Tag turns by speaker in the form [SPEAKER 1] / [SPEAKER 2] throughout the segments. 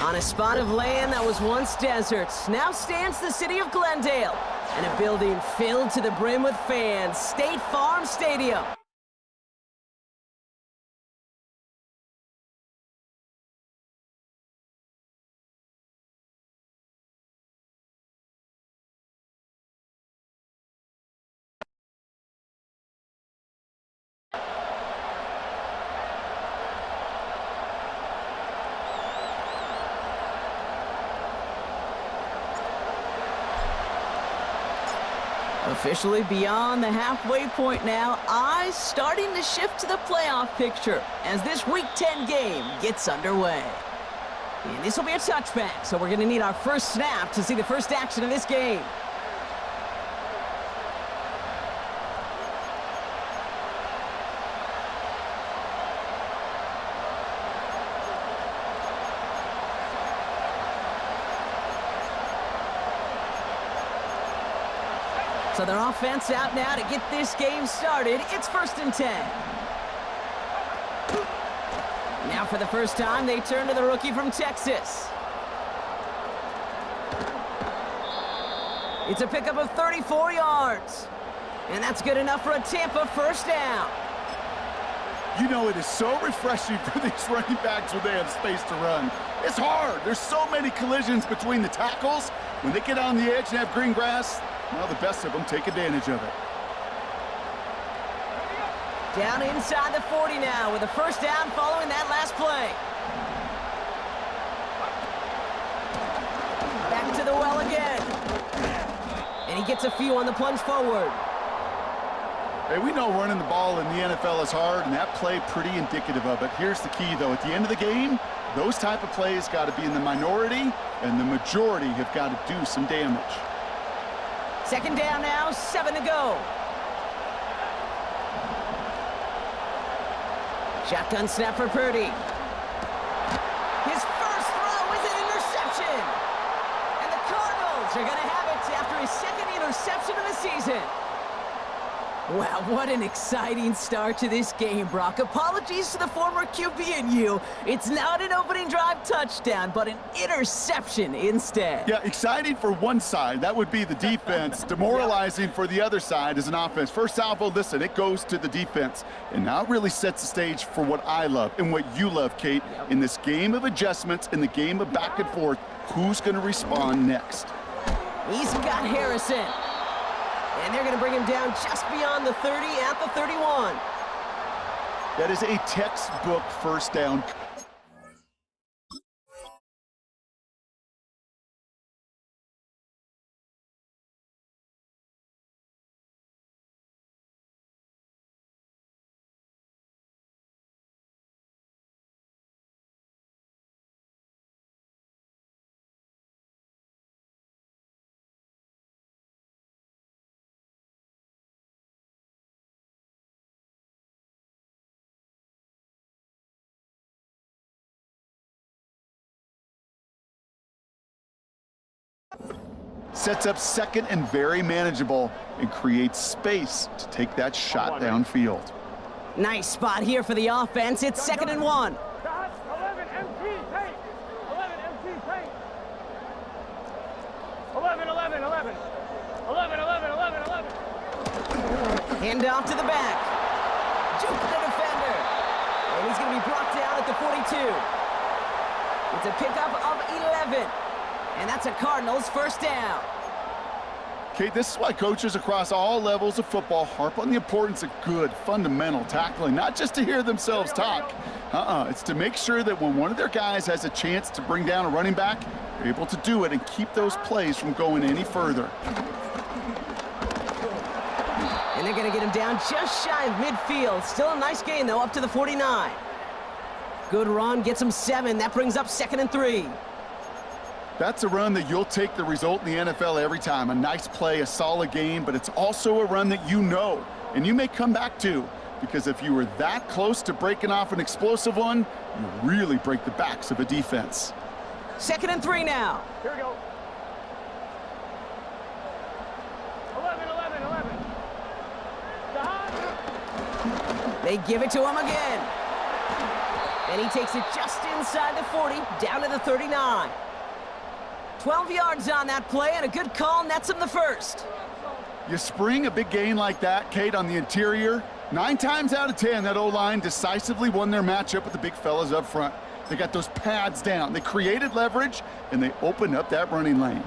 [SPEAKER 1] On a spot of land that was once desert, now stands the city of Glendale, and a building filled to the brim with fans, State Farm Stadium. Officially beyond the halfway point now, eyes starting to shift to the playoff picture as this Week 10 game gets underway. And this will be a touchback, so we're going to need our first snap to see the first action of this game. So their offense out now to get this game started. It's 1st and 10. Now for the first time, they turn to the rookie from Texas. It's a pickup of 34 yards. And that's good enough for a Tampa first down.
[SPEAKER 2] You know, it is so refreshing for these running backs when they have space to run. It's hard. There's so many collisions between the tackles. When they get on the edge and have green grass, well, the best of them take advantage of it.
[SPEAKER 1] Down inside the 40 now with a first down following that last play. Back to the well again. And he gets a few on the plunge forward.
[SPEAKER 2] Hey, we know running the ball in the NFL is hard, and that play pretty indicative of it. Here's the key, though. At the end of the game, those type of plays got to be in the minority, and the majority have got to do some damage.
[SPEAKER 1] Second down now, 7 to go. Shotgun snap for Purdy. His first throw is an interception. And the Cardinals are going to have it after his second interception of the season. Wow, what an exciting start to this game, Brock. Apologies to the former QB and you. It's not an opening drive touchdown, but an interception instead.
[SPEAKER 2] Yeah, exciting for one side. That would be the defense. Demoralizing for the other side as an offense. First salvo, listen, it goes to the defense. And now it really sets the stage for what I love and what you love, Kate. In this game of adjustments, in the game of back and forth, who's going to respond next?
[SPEAKER 1] He's got Harrison. And they're going to bring him down just beyond the 30 at the 31.
[SPEAKER 2] That is a textbook first down. Sets up second and very manageable and creates space to take that shot downfield.
[SPEAKER 1] Nice spot here for the offense. It's 2nd and 1.
[SPEAKER 3] 11 MT paint. 11 MT paint. 11, 11, 11. 11, 11, 11, 11.
[SPEAKER 1] Hand off to the back. Juke the defender. And he's going to be brought down at the 42. It's a pickup of 11. And that's a Cardinals first down.
[SPEAKER 2] Kate, this is why coaches across all levels of football harp on the importance of good, fundamental tackling, not just to hear themselves talk. It's to make sure that when one of their guys has a chance to bring down a running back, they're able to do it and keep those plays from going any further.
[SPEAKER 1] And they're going to get him down just shy of midfield. Still a nice gain, though, up to the 49. Good run, gets him 7. That brings up 2nd and 3.
[SPEAKER 2] That's a run that you'll take the result in the NFL every time. A nice play, a solid game, but it's also a run that you know, and you may come back to, because if you were that close to breaking off an explosive one, you really break the backs of a defense.
[SPEAKER 1] 2nd and 3 now.
[SPEAKER 3] Here we go. 11, 11, 11.
[SPEAKER 1] They give it to him again. And he takes it just inside the 40, down to the 39. 12 yards on that play, and a good call nets him the first.
[SPEAKER 2] You spring a big gain like that, Kate, on the interior, 9 times out of 10, that O-line decisively won their matchup with the big fellas up front. They got those pads down. They created leverage, and they opened up that running lane.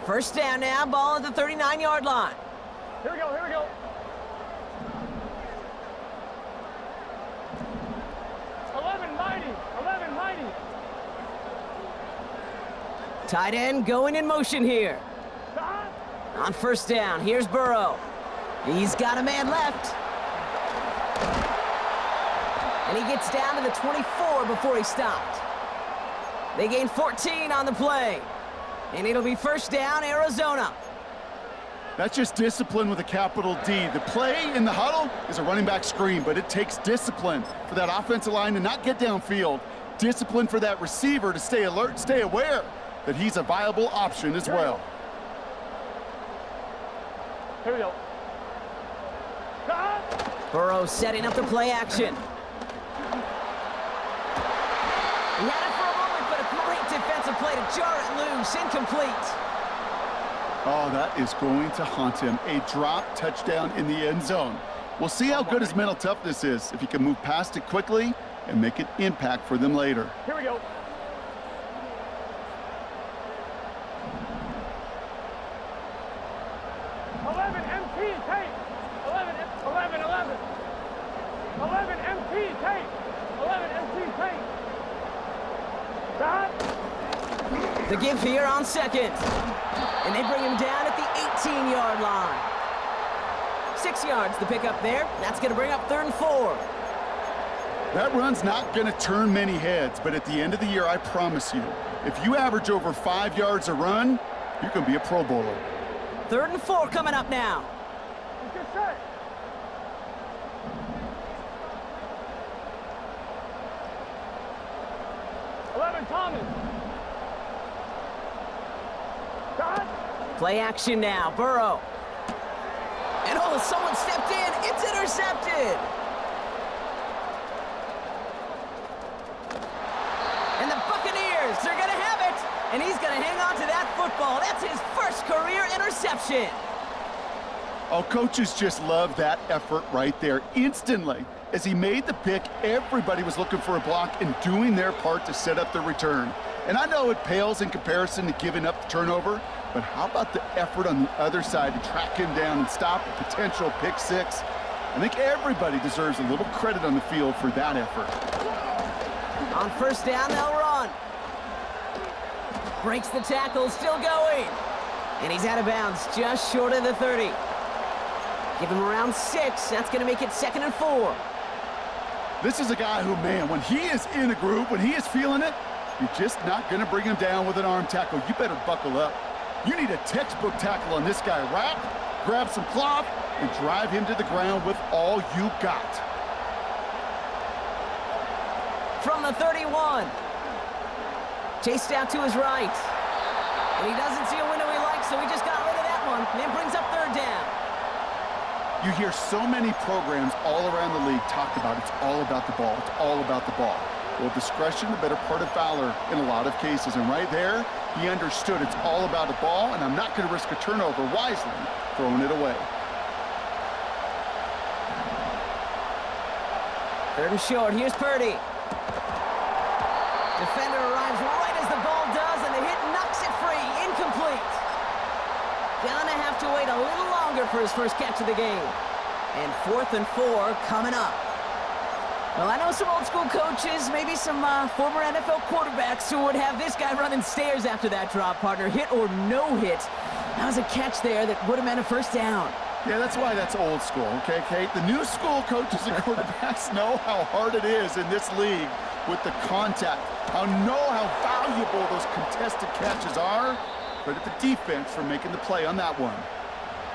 [SPEAKER 1] First down now, ball at the 39-yard line.
[SPEAKER 3] Here we go, here we go. 11 mighty, 11 mighty.
[SPEAKER 1] Tight end going in motion here. On first down, here's Burrow. He's got a man left. And he gets down to the 24 before he stopped. They gain 14 on the play. And it'll be first down, Arizona.
[SPEAKER 2] That's just discipline with a capital D. The play in the huddle is a running back screen, but it takes discipline for that offensive line to not get downfield. Discipline for that receiver to stay alert, stay aware that he's a viable option as well.
[SPEAKER 3] Here we go.
[SPEAKER 1] Burrow setting up the play action. He had it for a moment, but a great defensive play to jar it loose. Incomplete.
[SPEAKER 2] Oh, that is going to haunt him. A drop touchdown in the end zone. We'll see how good his mental toughness is, if he can move past it quickly and make an impact for them later.
[SPEAKER 3] Here we go.
[SPEAKER 1] The give here on second. And they bring him down at the 18-yard line. 6 yards the pick up there. That's going to bring up 3rd and 4.
[SPEAKER 2] That run's not going to turn many heads, but at the end of the year, I promise you, if you average over 5 yards a run, you're going to be a Pro Bowler.
[SPEAKER 1] 3rd and 4 coming up now.
[SPEAKER 3] Good set. Thomas.
[SPEAKER 1] Play action now, Burrow. And oh, someone stepped in. It's intercepted. And the Buccaneers, they're going to have it. And he's going to hang on to that football. That's his first career interception.
[SPEAKER 2] Oh, coaches just love that effort right there. Instantly, as he made the pick, everybody was looking for a block and doing their part to set up the return. And I know it pales in comparison to giving up the turnover, but how about the effort on the other side to track him down and stop a potential pick six? I think everybody deserves a little credit on the field for that effort.
[SPEAKER 1] On first down, they'll run. Breaks the tackle, still going. And he's out of bounds, just short of the 30. Give him around 6. That's going to make it 2nd and 4.
[SPEAKER 2] This is a guy who, man, when he is in a groove, when he is feeling it, you're just not going to bring him down with an arm tackle. You better buckle up. You need a textbook tackle on this guy. Wrap, grab some cloth, and drive him to the ground with all you got.
[SPEAKER 1] From the 31. Chased out to his right. And he doesn't see a window he likes, so he just got rid of that one. And it brings up 3rd down.
[SPEAKER 2] You hear so many programs all around the league talk about it's all about the ball. It's all about the ball. Well, discretion, the better part of valor in a lot of cases. And right there, he understood it's all about the ball, and I'm not going to risk a turnover, wisely throwing it away.
[SPEAKER 1] 3rd and short. Here's Purdy. Defender arrives right as the ball does, and the hit knocks it free. Incomplete. Gonna have to wait a little longer for his first catch of the game. And 4th and 4 coming up. Well, I know some old school coaches, maybe some former NFL quarterbacks who would have this guy running stairs after that drop, partner. Hit or no hit. That was a catch there that would have meant a first down.
[SPEAKER 2] Yeah, that's why that's old school, okay, Kate? The new school coaches and quarterbacks know how hard it is in this league with the contact. Know how valuable those contested catches are. Credit the defense for making the play on that one.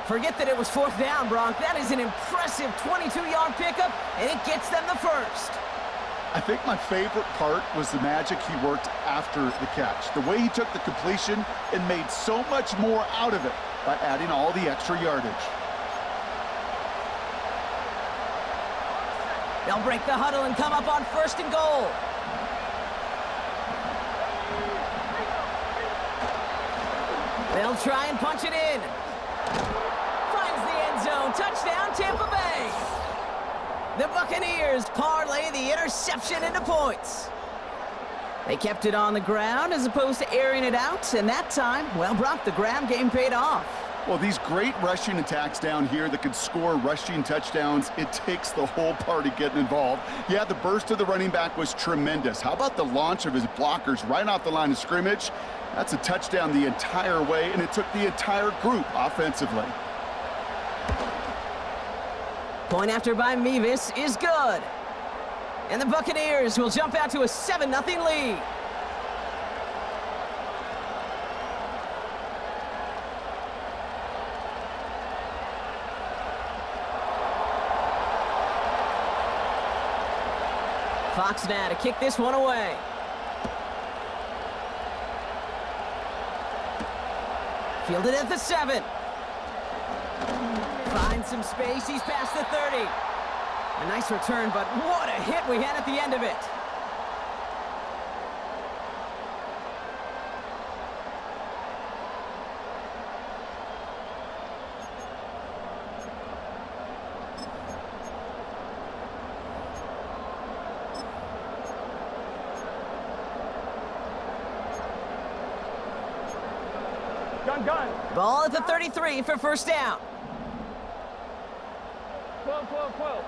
[SPEAKER 1] Forget that it was fourth down, Bronk. That is an impressive 22-yard pickup, and it gets them the first.
[SPEAKER 2] I think my favorite part was the magic he worked after the catch. The way he took the completion and made so much more out of it by adding all the extra yardage.
[SPEAKER 1] They'll break the huddle and come up on first and goal. They'll try and punch it in. Finds the end zone. Touchdown, Tampa Bay. The Buccaneers parlay the interception into points. They kept it on the ground as opposed to airing it out, and that time, well, Brock, the ground game paid off.
[SPEAKER 2] Well, these great rushing attacks down here that could score rushing touchdowns, it takes the whole party getting involved. Yeah, the burst of the running back was tremendous. How about the launch of his blockers right off the line of scrimmage? That's a touchdown the entire way, and it took the entire group offensively.
[SPEAKER 1] Point after by Mevis is good. And the Buccaneers will jump out to a 7-0 lead. Fox now to kick this one away. Fielded at the 7. Finds some space. He's past the 30. A nice return, but what a hit we had at the end of it.
[SPEAKER 3] Gun.
[SPEAKER 1] Ball at the 33 for first down.
[SPEAKER 3] 12.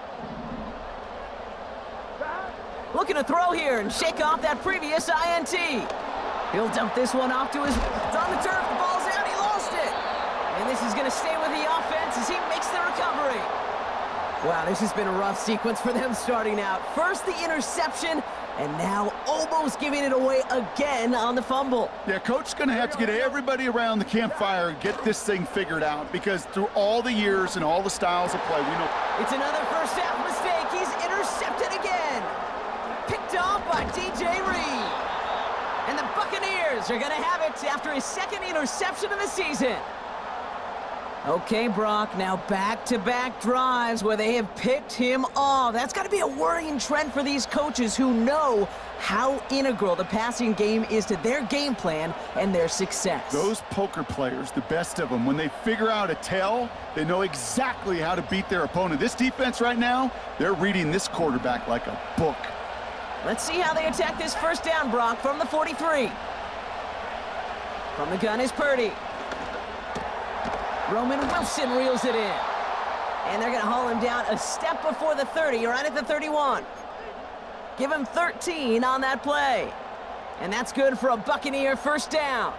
[SPEAKER 1] Looking to throw here and shake off that previous INT. He'll dump this one off to his... It's on the turf. The ball's out. He lost it. And this is going to stay with the offense as he makes the recovery. Wow, this has been a rough sequence for them starting out. First the interception, and now almost giving it away again on the fumble.
[SPEAKER 2] Yeah, Coach's going to have to get everybody around the campfire and get this thing figured out, because through all the years and all the styles of play, we know...
[SPEAKER 1] It's another first half mistake. He's intercepted again. Picked off by DJ Reed. And the Buccaneers are going to have it after his second interception of the season. Okay, Brock, now back-to-back drives where they have picked him off. That's got to be a worrying trend for these coaches who know how integral the passing game is to their game plan and their success.
[SPEAKER 2] Those poker players, the best of them, when they figure out a tell, they know exactly how to beat their opponent. This defense right now, they're reading this quarterback like a book.
[SPEAKER 1] Let's see how they attack this first down, Brock, from the 43. From the gun is Purdy. Roman Wilson reels it in. And they're going to haul him down a step before the 30, right at the 31. Give him 13 on that play. And that's good for a Buccaneer first down.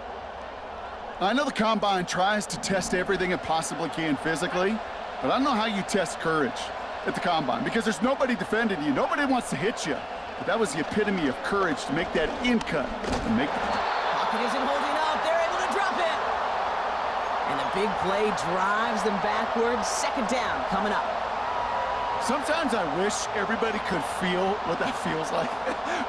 [SPEAKER 2] I know the Combine tries to test everything it possibly can physically, but I don't know how you test courage at the Combine, because there's nobody defending you. Nobody wants to hit you. But that was the epitome of courage to make that in-cut and make the...
[SPEAKER 1] Pocket isn't holding up. They're able to drop it. And the big play drives them backwards. Second down coming up.
[SPEAKER 2] Sometimes I wish everybody could feel what that feels like.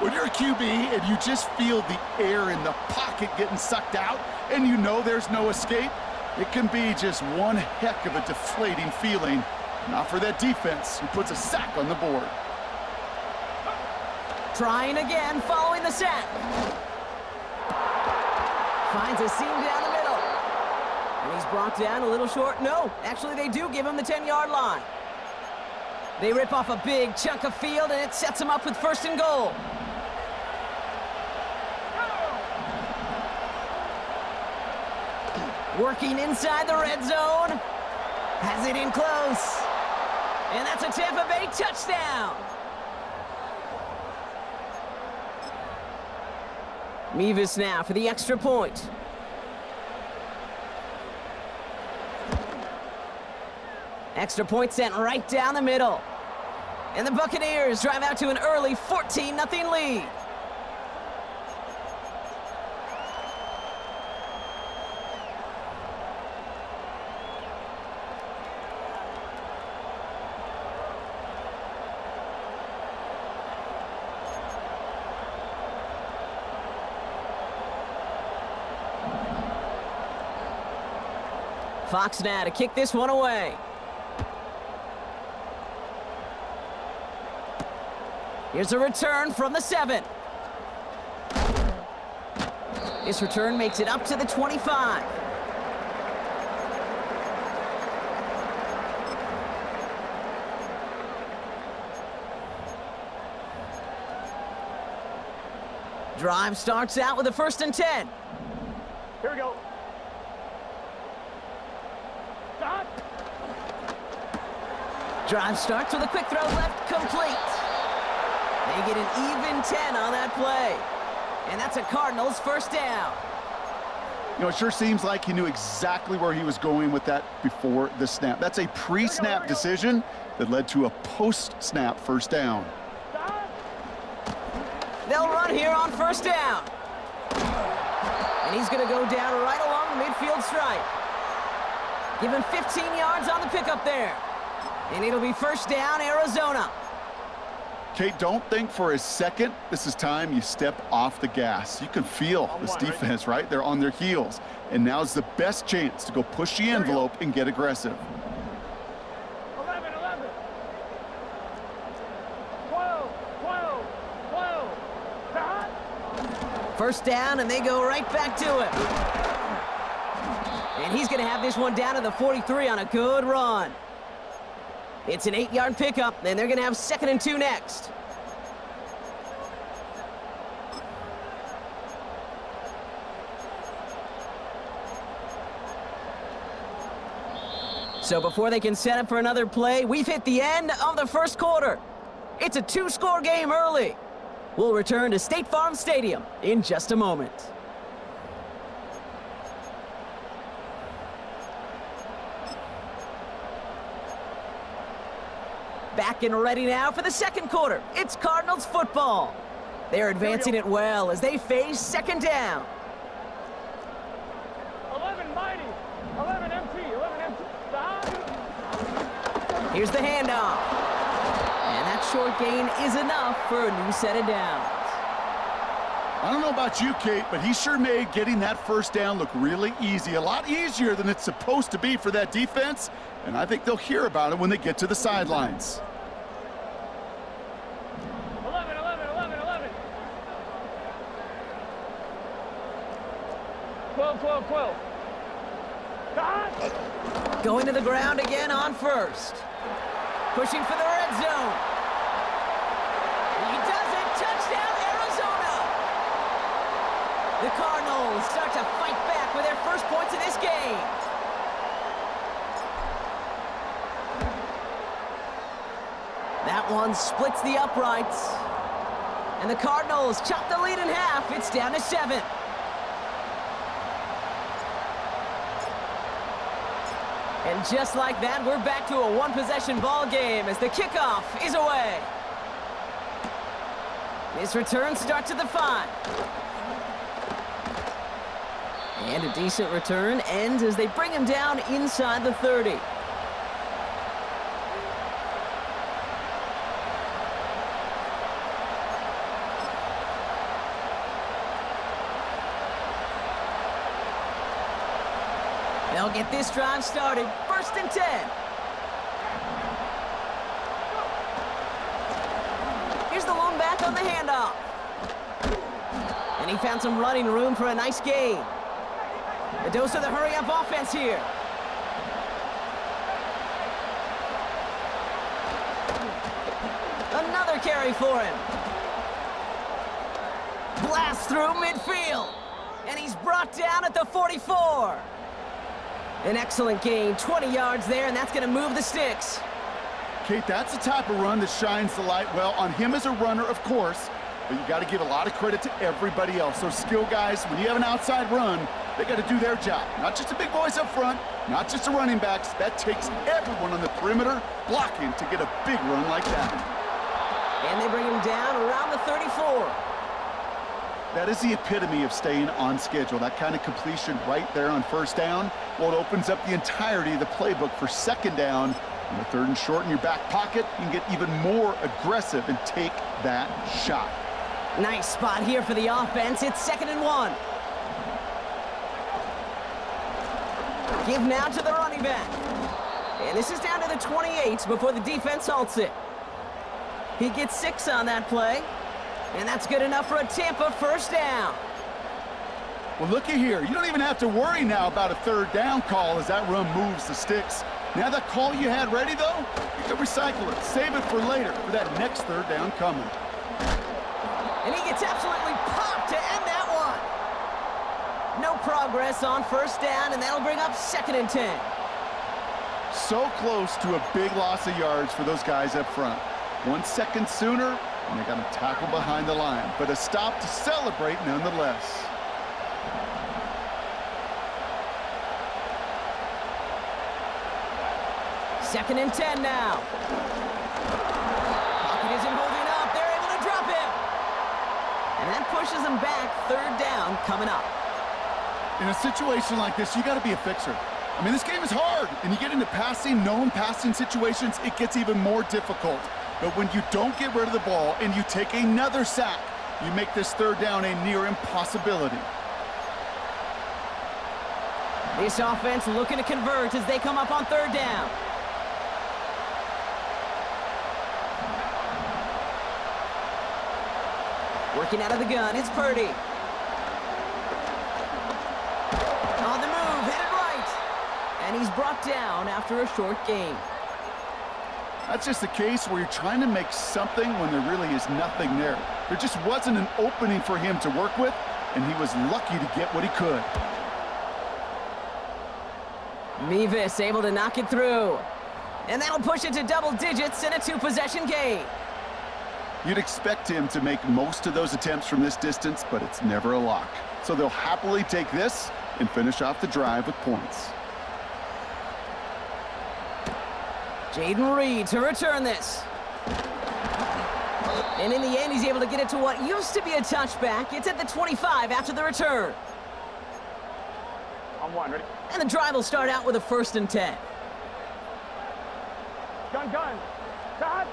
[SPEAKER 2] When you're a QB and you just feel the air in the pocket getting sucked out and you know there's no escape, it can be just one heck of a deflating feeling. Not for that defense who puts a sack on the board.
[SPEAKER 1] Trying again following the sack. Finds a seam down the middle. And he's brought down a little short. No, actually they do give him the 10-yard line. They rip off a big chunk of field, and it sets them up with first and goal. Working inside the red zone. Has it in close. And that's a Tampa Bay touchdown. Mevis now for the extra point. Extra point sent right down the middle. And the Buccaneers drive out to an early 14-0 lead. Fox now to kick this one away. Here's a return from the 7. This return makes it up to the 25. Drive starts out with a 1st and 10.
[SPEAKER 3] Here we go. Stop.
[SPEAKER 1] Drive starts with a quick throw left, complete. They get an even 10 on that play. And that's a Cardinals 1st down.
[SPEAKER 2] You know, it sure seems like he knew exactly where he was going with that before the snap. That's a pre-snap decision that led to a post-snap 1st down.
[SPEAKER 3] Stop.
[SPEAKER 1] They'll run here on 1st down. And he's going to go down right along the midfield stripe. Give him 15 yards on the pickup there. And it'll be 1st down, Arizona.
[SPEAKER 2] Kate, don't think for a second this is time you step off the gas. You can feel this defense, right? They're on their heels. And now's the best chance to go push the envelope and get aggressive.
[SPEAKER 3] 11, 11. 12, 12, 12. Stop.
[SPEAKER 1] 1st down, and they go right back to it. And he's going to have this one down to the 43 on a good run. It's an 8-yard pickup, and they're going to have 2nd and 2 next. So before they can set up for another play, we've hit the end of the 1st quarter. It's a 2-score game early. We'll return to State Farm Stadium in just a moment. Back and ready now for the 2nd quarter. It's Cardinals football. They're advancing it well as they face 2nd down.
[SPEAKER 3] 11 mighty. 11 MT. 11 MT. Stop.
[SPEAKER 1] Here's the handoff. And that short gain is enough for a new set of downs.
[SPEAKER 2] I don't know about you, Kate, but he sure made getting that 1st down look really easy. A lot easier than it's supposed to be for that defense. And I think they'll hear about it when they get to the sidelines.
[SPEAKER 3] 11, 11, 11, 11. 12, 12, 12. Stop.
[SPEAKER 1] Going to the ground again on 1st. Pushing for the red zone. He does it. Touchdown, Arizona. The Cardinals start to fight back with their 1st points of this game. That one splits the uprights. And the Cardinals chop the lead in half. It's down to 7. And just like that, we're back to a 1-possession ball game as the kickoff is away. This return starts at the 5. And a decent return ends as they bring him down inside the 30. They'll get this drive started. 1st and 10. Here's the lone back on the handoff. And he found some running room for a nice gain. A dose of the hurry-up offense here. Another carry for him. Blast through midfield. And he's brought down at the 44. An excellent gain, 20 yards there, and that's going to move the sticks.
[SPEAKER 2] Kate, that's the type of run that shines the light well on him as a runner, of course, but you got to give a lot of credit to everybody else. Those skill guys, when you have an outside run, they got to do their job. Not just the big boys up front, not just the running backs. That takes everyone on the perimeter blocking to get a big run like that.
[SPEAKER 1] And they bring him down around the 34.
[SPEAKER 2] That is the epitome of staying on schedule. That kind of completion right there on first down. Well, it opens up the entirety of the playbook for second down. On the third and short in your back pocket, you can get even more aggressive and take that shot.
[SPEAKER 1] Nice spot here for the offense. It's 2nd and 1. Give now to the running back. And this is down to the 28 before the defense halts it. He gets 6 on that play. And that's good enough for a Tampa first down.
[SPEAKER 2] Well, looky here. You don't even have to worry now about a third down call as that run moves the sticks. Now that call you had ready, though, you can recycle it. Save it for later for that next third down coming.
[SPEAKER 1] And he gets absolutely popped to end that one. No progress on first down, and that'll bring up 2nd and 10.
[SPEAKER 2] So close to a big loss of yards for those guys up front. 1 second sooner, and they got to tackle behind the line. But a stop to celebrate nonetheless.
[SPEAKER 1] Second and 10 now. Pocket isn't holding up. They're able to drop him. And that pushes him back. Third down coming up.
[SPEAKER 2] In a situation like this, you got to be a fixer. I mean, this game is hard, and you get into passing, known passing situations, it gets even more difficult. But when you don't get rid of the ball and you take another sack, you make this third down a near impossibility.
[SPEAKER 1] This offense looking to convert as they come up on third down. Working out of the gun, it's Purdy. On the move, headed right. And he's brought down after a short gain.
[SPEAKER 2] That's just a case where you're trying to make something when there really is nothing there. There just wasn't an opening for him to work with, and he was lucky to get what he could.
[SPEAKER 1] Mevis able to knock it through. And that'll push it to double digits in a 2-possession game.
[SPEAKER 2] You'd expect him to make most of those attempts from this distance, but it's never a lock. So they'll happily take this and finish off the drive with points.
[SPEAKER 1] Jaden Reed to return this. And in the end, he's able to get it to what used to be a touchback. It's at the 25 after the return.
[SPEAKER 3] On 1, ready?
[SPEAKER 1] And the drive will start out with a 1st and 10.
[SPEAKER 3] Gun. Shot.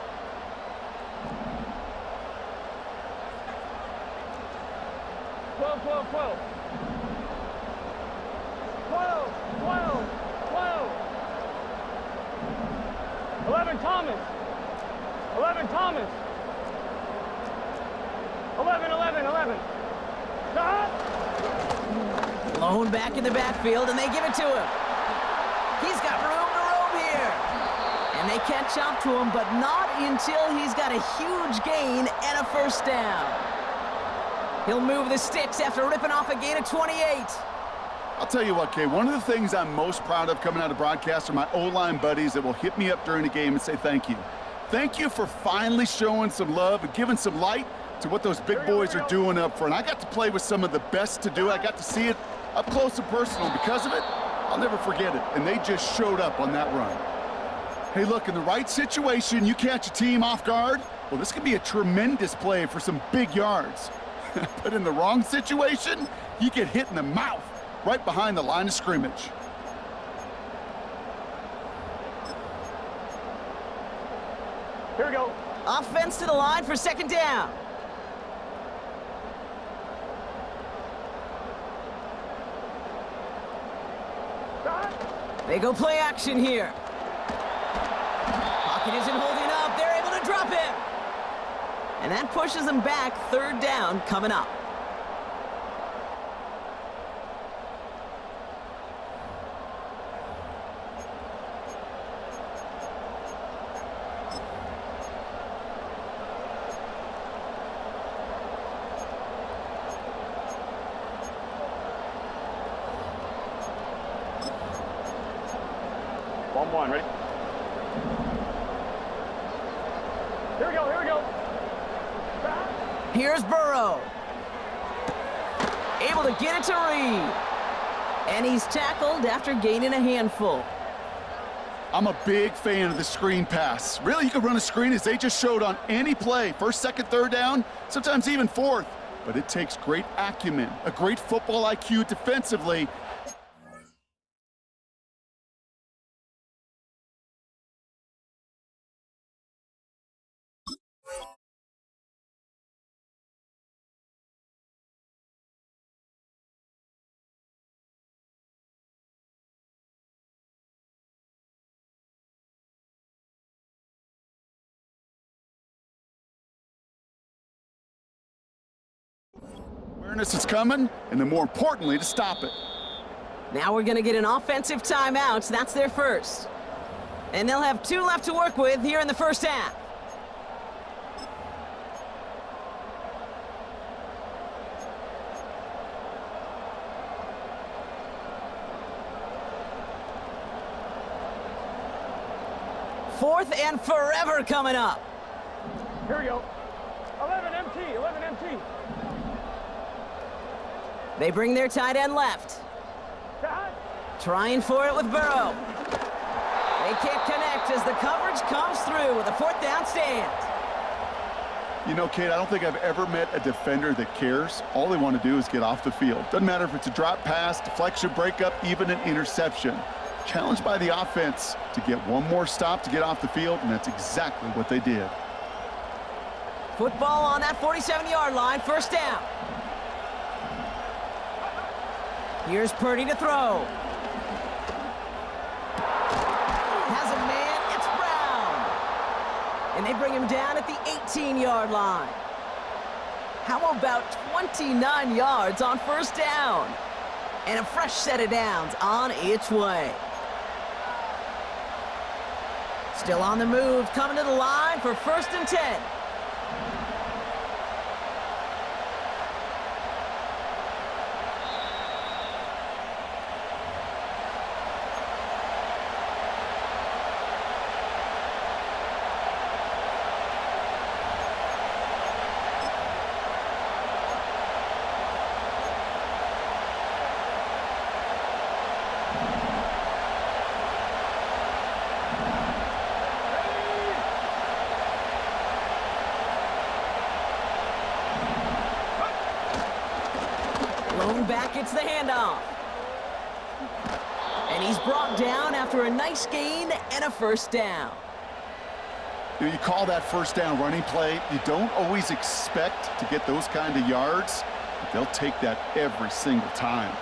[SPEAKER 3] Twelve. 11 Thomas. 11. Shot.
[SPEAKER 1] Blown back in the backfield, and they give it to him. He's got room to roam here. And they catch up to him, but not until he's got a huge gain and a first down. He'll move the sticks after ripping off a gain of 28.
[SPEAKER 2] I'll tell you what, Kay, one of the things I'm most proud of coming out of broadcast are my O-line buddies that will hit me up during the game and say thank you. Thank you for finally showing some love and giving some light to what those big boys are doing up front. I got to play with some of the best to do it. I got to see it up close and personal. Because of it, I'll never forget it. And they just showed up on that run. Hey, look, in the right situation, you catch a team off guard. Well, this could be a tremendous play for some big yards. But in the wrong situation, you get hit in the mouth right behind the line of scrimmage.
[SPEAKER 3] Here we go.
[SPEAKER 1] Offense to the line for 2nd down.
[SPEAKER 3] Shot.
[SPEAKER 1] They go play action here. Pocket isn't holding up. They're able to drop him. And that pushes them back. 3rd down coming up.
[SPEAKER 3] On 1, ready? Here we go. Shot.
[SPEAKER 1] Here's Burrow. Able to get it to Reed. And he's tackled after gaining a handful.
[SPEAKER 2] I'm a big fan of the screen pass. Really, you can run a screen as they just showed on any play. First, second, third down, sometimes even fourth. But it takes great acumen, a great football IQ defensively. Awareness is coming, and then more importantly, to stop it.
[SPEAKER 1] Now we're going to get an offensive timeout. That's their first. And they'll have 2 left to work with here in the first half. Fourth and forever coming up.
[SPEAKER 3] Here we go. 11 MT, 11 MT.
[SPEAKER 1] They bring their tight end left. Trying for it with Burrow. They can't connect as the coverage comes through with a 4th down stand.
[SPEAKER 2] You know, Kate, I don't think I've ever met a defender that cares. All they want to do is get off the field. Doesn't matter if it's a drop pass, deflection, breakup, even an interception. Challenged by the offense to get one more stop to get off the field, and that's exactly what they did.
[SPEAKER 1] Football on that 47-yard line, first down. Here's Purdy to throw. Has a man, it's Brown. And they bring him down at the 18-yard line. How about 29 yards on first down? And a fresh set of downs on its way. Still on the move, coming to the line for 1st and 10. Back gets the handoff. And he's brought down after a nice gain and a first down.
[SPEAKER 2] You call that first down running play. You don't always expect to get those kind of yards, but they'll take that every single time.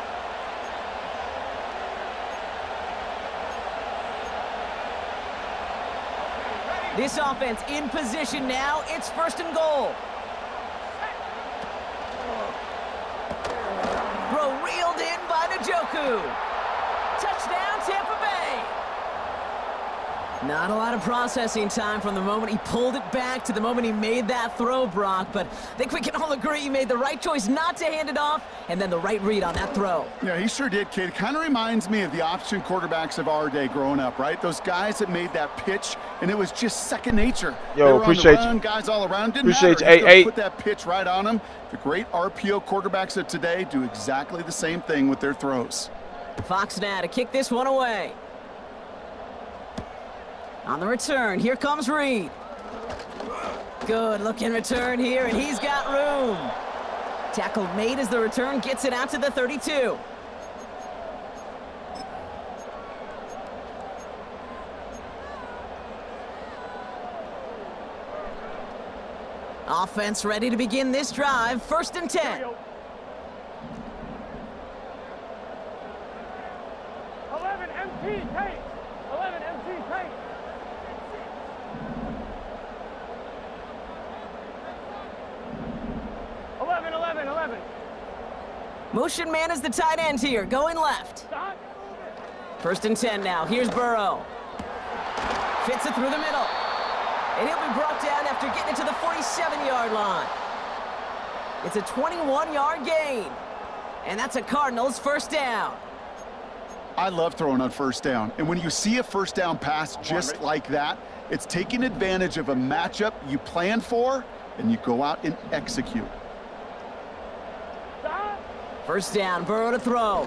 [SPEAKER 1] This offense in position now. It's 1st and goal. Reeled in by Njoku. Touchdown, Tampa Bay. Not a lot of processing time from the moment he pulled it back to the moment he made that throw, Brock. But I think we can all agree he made the right choice not to hand it off, and then the right read on that throw.
[SPEAKER 2] Yeah, he sure did, kid. It kind of reminds me of the option quarterbacks of our day growing up, right? Those guys that made that pitch, and it was just second nature.
[SPEAKER 4] Yo, appreciate you.
[SPEAKER 2] Guys all around. Didn't
[SPEAKER 4] appreciate
[SPEAKER 2] matter.
[SPEAKER 4] you.
[SPEAKER 2] Put that pitch right on them. The great RPO quarterbacks of today do exactly the same thing with their throws.
[SPEAKER 1] Fox now to kick this one away. On the return, here comes Reed. Good looking return here, and he's got room. Tackle made as the return gets it out to the 32. Offense ready to begin this drive, 1st and 10.
[SPEAKER 3] 11 MT tape. 11 MT tape.
[SPEAKER 1] Motion man is the tight end here, going left. 1st and 10 now. Here's Burrow. Fits it through the middle. And he'll be brought down after getting it to the 47-yard line. It's a 21-yard gain. And that's a Cardinals 1st down.
[SPEAKER 2] I love throwing on first down. And when you see a first down pass just like that, it's taking advantage of a matchup you plan for, and you go out and execute.
[SPEAKER 1] First down, Burrow to throw.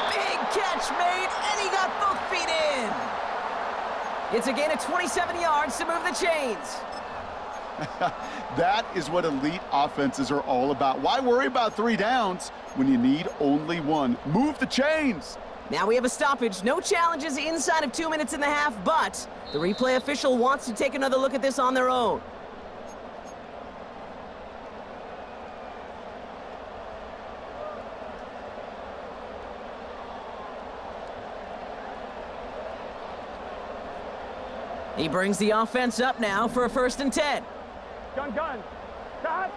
[SPEAKER 1] Big catch made, and he got both feet in. It's a gain of 27 yards to move the chains.
[SPEAKER 2] That is what elite offenses are all about. Why worry about 3 downs when you need only 1? Move the chains.
[SPEAKER 1] Now we have a stoppage. No challenges inside of 2 minutes and a half, but the replay official wants to take another look at this on their own. He brings the offense up now for a 1st and 10.
[SPEAKER 3] Gun. Stop.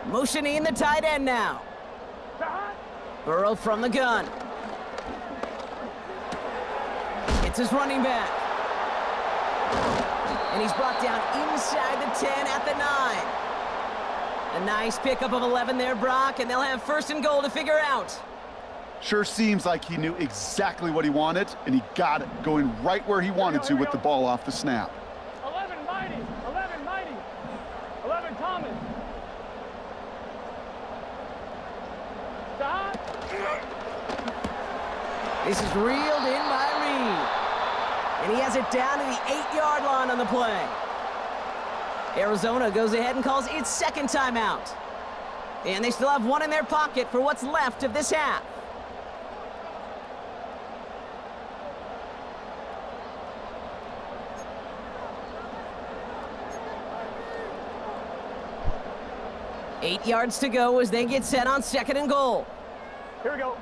[SPEAKER 1] Motioning the tight end now.
[SPEAKER 3] Stop.
[SPEAKER 1] Burrow from the gun. It's his running back. And he's brought down inside the 10 at the 9. A nice pickup of 11 there, Brock, and they'll have 1st and goal to figure out.
[SPEAKER 2] Sure seems like he knew exactly what he wanted, and he got it, going right where he wanted to with the ball off the snap.
[SPEAKER 3] 11 Mighty. 11 Thomas. Stop.
[SPEAKER 1] This is reeled in by Reed. And he has it down to the 8-yard line on the play. Arizona goes ahead and calls its 2nd timeout. And they still have 1 in their pocket for what's left of this half. Eight yards to go as they get set on 2nd and goal.
[SPEAKER 3] Here we go.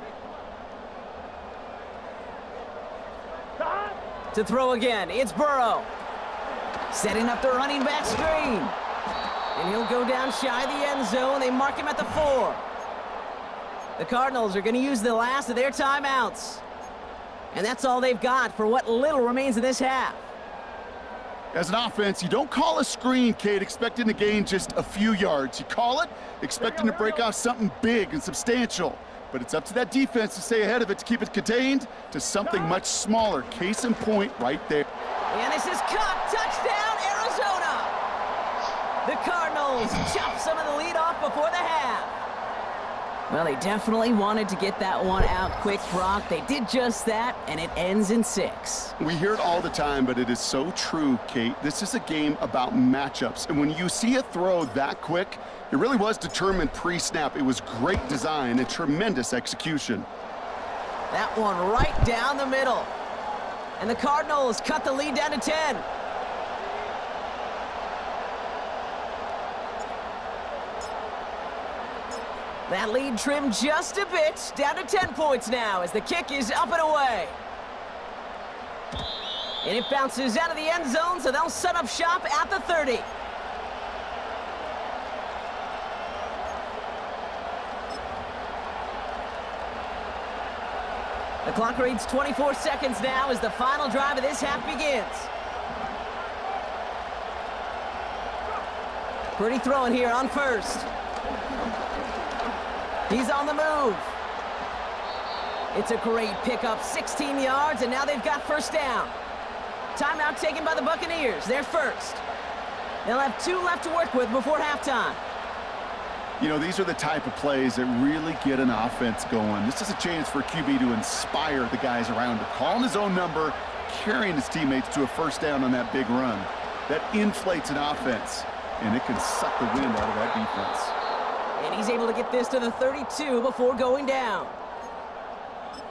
[SPEAKER 3] Stop.
[SPEAKER 1] To throw again, it's Burrow. Setting up the running back screen. And he'll go down shy of the end zone. They mark him at the 4. The Cardinals are going to use the last of their timeouts. And that's all they've got for what little remains of this half.
[SPEAKER 2] As an offense, you don't call a screen, Kate, expecting to gain just a few yards. You call it expecting to break off something big and substantial. But it's up to that defense to stay ahead of it, to keep it contained to something much smaller. Case in point right there.
[SPEAKER 1] And this is caught. Touchdown, Arizona. The Cardinals chop some of the lead off before the half. Well, they definitely wanted to get that one out quick, Brock. They did just that, and it ends in 6.
[SPEAKER 2] We hear it all the time, but it is so true, Kate. This is a game about matchups. And when you see a throw that quick, it really was determined pre-snap. It was great design and tremendous execution.
[SPEAKER 1] That one right down the middle. And the Cardinals cut the lead down to 10. That lead trimmed just a bit, down to 10 points now as the kick is up and away. And it bounces out of the end zone, so they'll set up shop at the 30. The clock reads 24 seconds now as the final drive of this half begins. Pretty throwing here on 1st. He's on the move. It's a great pickup, 16 yards, and now they've got 1st down. Timeout taken by the Buccaneers. They're 1st. They'll have 2 left to work with before halftime.
[SPEAKER 2] You know, these are the type of plays that really get an offense going. This is a chance for QB to inspire the guys around him. Calling his own number, carrying his teammates to a 1st down on that big run. That inflates an offense, and it can suck the wind out of that defense.
[SPEAKER 1] And he's able to get this to the 32 before going down.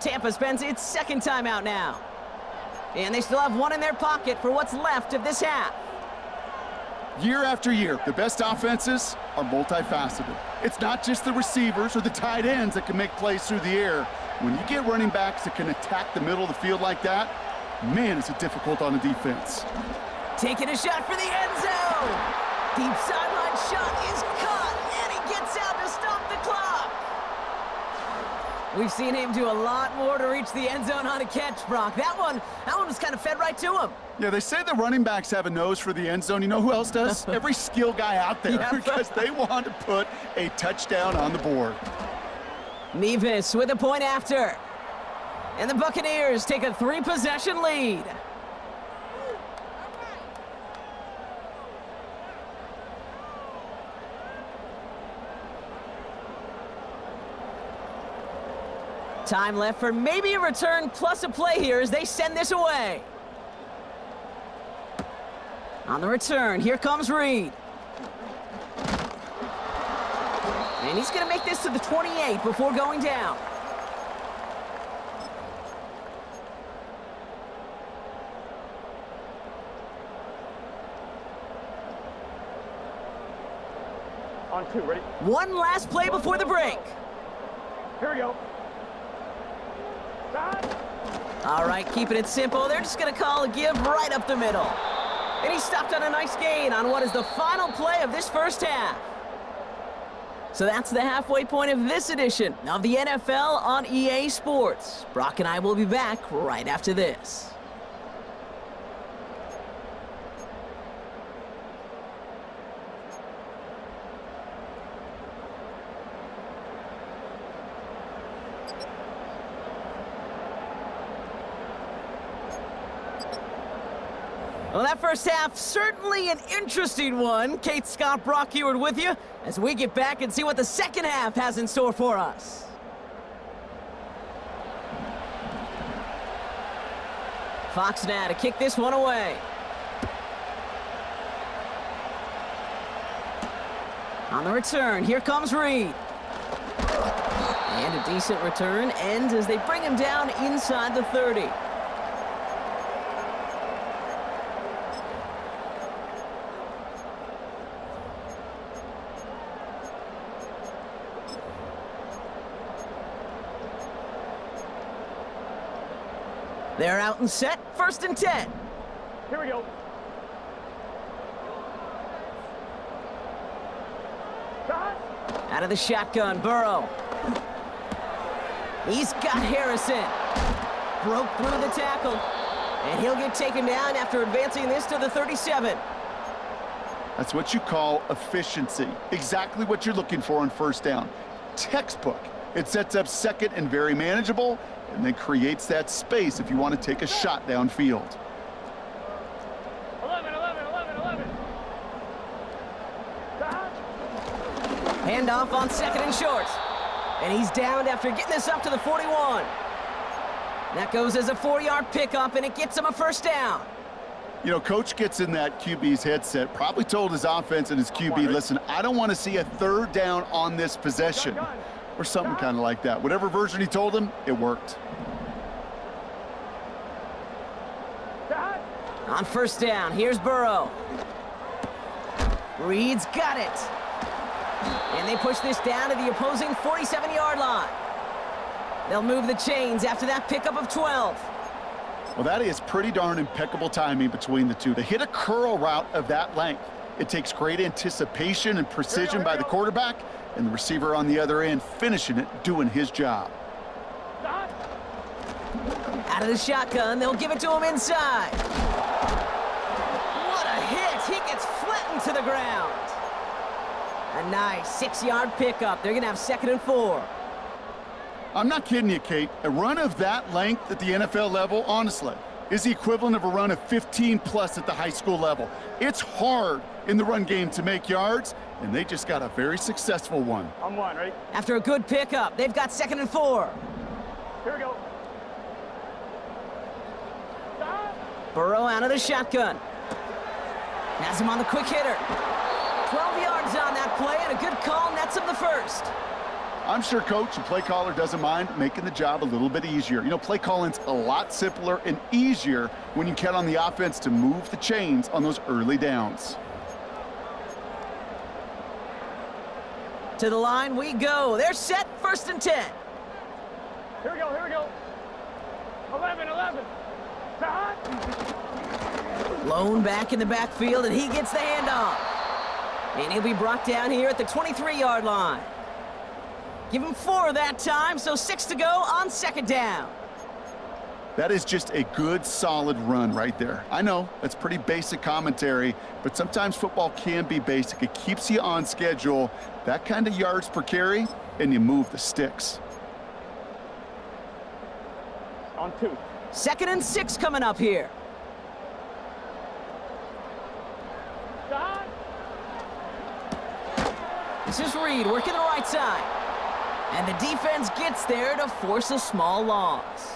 [SPEAKER 1] Tampa spends its 2nd timeout now. And they still have 1 in their pocket for what's left of this half.
[SPEAKER 2] Year after year, the best offenses are multifaceted. It's not just the receivers or the tight ends that can make plays through the air. When you get running backs that can attack the middle of the field like that, man, is it difficult on a defense.
[SPEAKER 1] Taking a shot for the end zone. Deep sideline shot is caught, and he gets out to stop the clock. We've seen him do a lot more to reach the end zone on a catch, Brock. That one was kind of fed right to him.
[SPEAKER 2] Yeah, they say the running backs have a nose for the end zone. You know who else does? Every skill guy out there, because they want to put a touchdown on the board.
[SPEAKER 1] Nevis with a point after. And the Buccaneers take a 3-possession lead. Time left for maybe a return plus a play here as they send this away. On the return, here comes Reed. And he's going to make this to the 28 before going down.
[SPEAKER 3] On 2, ready?
[SPEAKER 1] One last play before the break.
[SPEAKER 3] Here we go.
[SPEAKER 1] All right, keeping it simple. They're just going to call a give right up the middle. And he stopped on a nice gain on what is the final play of this first half. So that's the halfway point of this edition of the NFL on EA Sports. Brock and I will be back right after this. Well, that first half, certainly an interesting one. Kate, Scott, Brock Heward with you as we get back and see what the second half has in store for us. Fox now to kick this one away. On the return, here comes Reed. And a decent return ends as they bring him down inside the 30. They're out and set, 1st and 10.
[SPEAKER 3] Here we go.
[SPEAKER 1] Out of the shotgun, Burrow. He's got Harrison. Broke through the tackle. And he'll get taken down after advancing this to the 37.
[SPEAKER 2] That's what you call efficiency. Exactly what you're looking for on first down. Textbook. It sets up second and very manageable, and then creates that space if you want to take a shot downfield.
[SPEAKER 3] 11.
[SPEAKER 1] Handoff on 2nd and short. And he's downed after getting this up to the 41. That goes as a 4-yard pickup, and it gets him a first down.
[SPEAKER 2] You know, coach gets in that QB's headset, probably told his offense and his QB, listen, I don't want to see a 3rd down on this possession. Or something kind of like that. Whatever version he told him, it worked.
[SPEAKER 1] On 1st down, here's Burrow. Reed's got it. And they push this down to the opposing 47-yard line. They'll move the chains after that pickup of 12.
[SPEAKER 2] Well, that is pretty darn impeccable timing between the two. To hit a curl route of that length, it takes great anticipation and precision by the quarterback, and the receiver on the other end finishing it, doing his job.
[SPEAKER 1] Out of the shotgun, they'll give it to him inside. What a hit! He gets flattened to the ground. A nice 6-yard pickup. They're going to have 2nd and 4.
[SPEAKER 2] I'm not kidding you, Kate. A run of that length at the NFL level, honestly, is the equivalent of a run of 15+ at the high school level. It's hard in the run game to make yards, and they just got a very successful one.
[SPEAKER 3] On 1, ready?
[SPEAKER 1] After a good pickup, they've got 2nd and 4.
[SPEAKER 3] Here we go.
[SPEAKER 1] Burrow out of the shotgun. Has him on the quick hitter. 12 yards on that play, and a good call nets him the 1st.
[SPEAKER 2] I'm sure coach and play caller doesn't mind making the job a little bit easier. You know, play calling's a lot simpler and easier when you count on the offense to move the chains on those early downs.
[SPEAKER 1] To the line we go. They're set, 1st and 10.
[SPEAKER 3] Here we go. 11.
[SPEAKER 1] Lone back in the backfield, and he gets the handoff. And he'll be brought down here at the 23-yard line. Give him 4 that time, so 6 to go on second down.
[SPEAKER 2] That is just a good, solid run right there. I know, that's pretty basic commentary, but sometimes football can be basic. It keeps you on schedule, that kind of yards per carry, and you move the sticks.
[SPEAKER 3] On 2.
[SPEAKER 1] 2nd and 6 coming up here.
[SPEAKER 3] Shot.
[SPEAKER 1] This is Reed working the right side. And the defense gets there to force a small loss.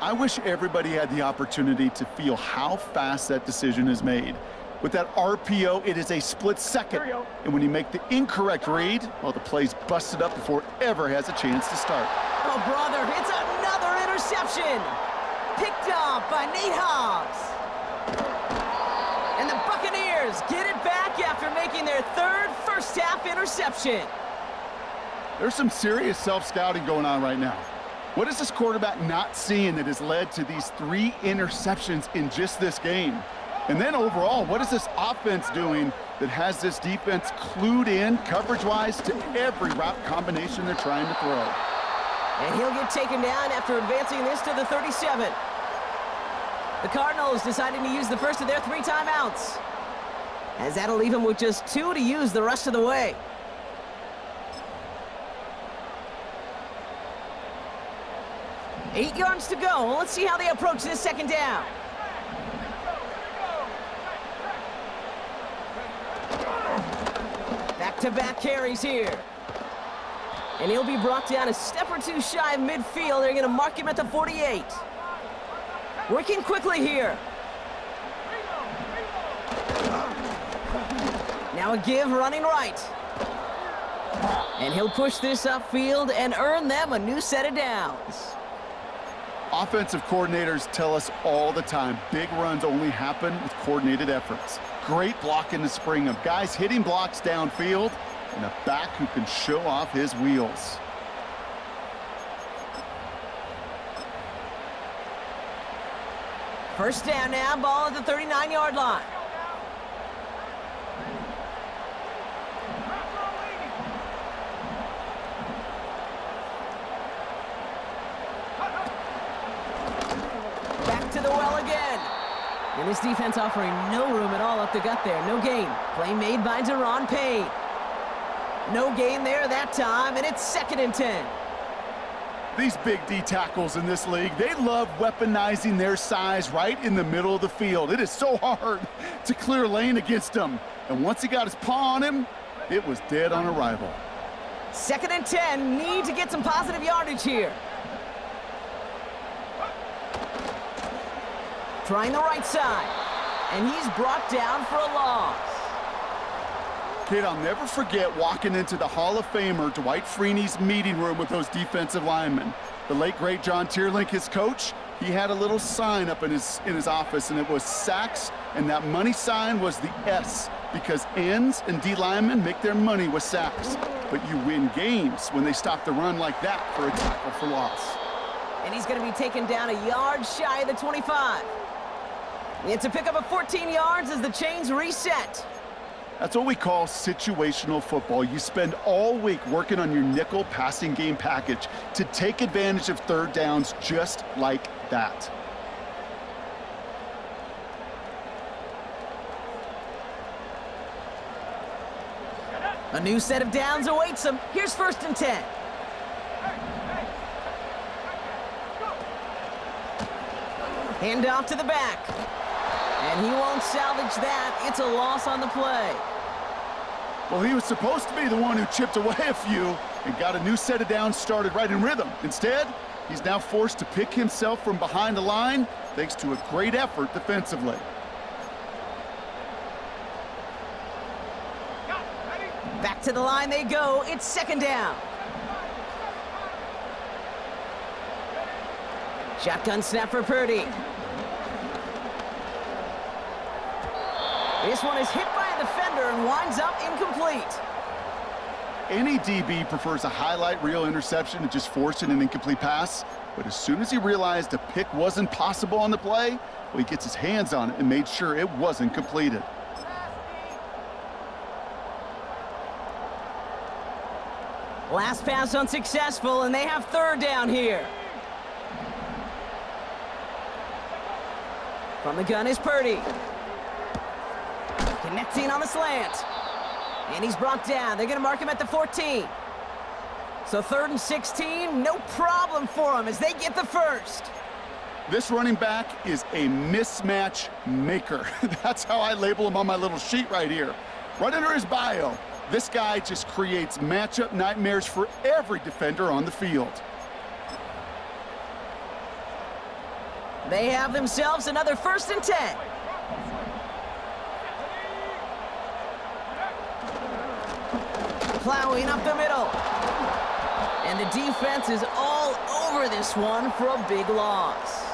[SPEAKER 2] I wish everybody had the opportunity to feel how fast that decision is made. With that RPO, it is a split second. And when you make the incorrect read, well, the play's busted up before it ever has a chance to start.
[SPEAKER 1] Oh, brother, it's another interception. Picked off by Nate Hobbs. And the Buccaneers get it back after making their 3rd first-half interception.
[SPEAKER 2] There's some serious self-scouting going on right now. What is this quarterback not seeing that has led to these 3 interceptions in just this game? And then overall, what is this offense doing that has this defense clued in coverage-wise to every route combination they're trying to throw?
[SPEAKER 1] And he'll get taken down after advancing this to the 37. The Cardinals deciding to use the first of their 3 timeouts, as that'll leave him with just 2 to use the rest of the way. Eight yards to go. Let's see how they approach this second down. Back-to-back carries here. And he'll be brought down a step or 2 shy of midfield. They're going to mark him at the 48. Working quickly here. Now a give running right. And he'll push this upfield and earn them a new set of downs.
[SPEAKER 2] Offensive coordinators tell us all the time, big runs only happen with coordinated efforts. Great block in the spring of guys hitting blocks downfield and a back who can show off his wheels.
[SPEAKER 1] First down now, ball at the 39-yard line. Back to the well again. And this defense offering no room at all up the gut there. No gain. Play made by Deron Payne. No gain there that time, and it's 2nd and 10.
[SPEAKER 2] These big D tackles in this league, they love weaponizing their size right in the middle of the field. It is so hard to clear lane against them. And once he got his paw on him, it was dead on arrival.
[SPEAKER 1] 2nd and 10, need to get some positive yardage here. Trying the right side, and he's brought down for a loss.
[SPEAKER 2] Kid, I'll never forget walking into the Hall of Famer Dwight Freeney's meeting room with those defensive linemen. The late, great John Tierlink, his coach, he had a little sign up in his office, and it was sacks, and that money sign was the S, because ends and D linemen make their money with sacks. But you win games when they stop the run like that for a tackle for loss.
[SPEAKER 1] And he's going to be taken down a yard shy of the 25. It's a pickup of 14 yards as the chains reset.
[SPEAKER 2] That's what we call situational football. You spend all week working on your nickel passing game package to take advantage of 3rd downs just like that.
[SPEAKER 1] A new set of downs awaits him. Here's 1st and 10. Hand off to the back. And he won't salvage that. It's a loss on the play.
[SPEAKER 2] Well, he was supposed to be the one who chipped away a few and got a new set of downs started right in rhythm. Instead, he's now forced to pick himself from behind the line thanks to a great effort defensively.
[SPEAKER 1] Back to the line they go. It's 2nd down. Shotgun snap for Purdy. This one is hit by a defender and winds up incomplete.
[SPEAKER 2] Any DB prefers a highlight reel interception to just forcing an incomplete pass. But as soon as he realized a pick wasn't possible on the play, well, he gets his hands on it and made sure it wasn't completed.
[SPEAKER 1] Last pass unsuccessful, and they have third down here. From the gun is Purdy. Connecting on the slant. And he's brought down. They're going to mark him at the 14. So 3rd and 16, no problem for him as they get the first.
[SPEAKER 2] This running back is a mismatch maker. That's how I label him on my little sheet right here. Right under his bio, this guy just creates matchup nightmares for every defender on the field.
[SPEAKER 1] They have themselves another 1st and 10. Plowing up the middle. And the defense is all over this one for a big loss.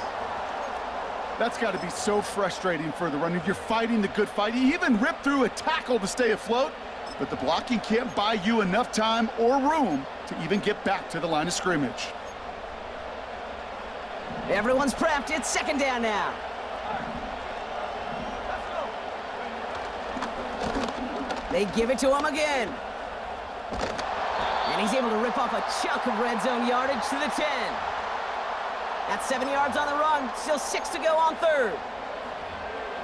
[SPEAKER 2] That's got to be so frustrating for the runner. You're fighting the good fight. He even ripped through a tackle to stay afloat, but the blocking can't buy you enough time or room to even get back to the line of scrimmage.
[SPEAKER 1] Everyone's prepped. It's 2nd down now. They give it to him again. And he's able to rip off a chunk of red zone yardage to the 10. That's 7 yards on the run. Still 6 to go on 3rd.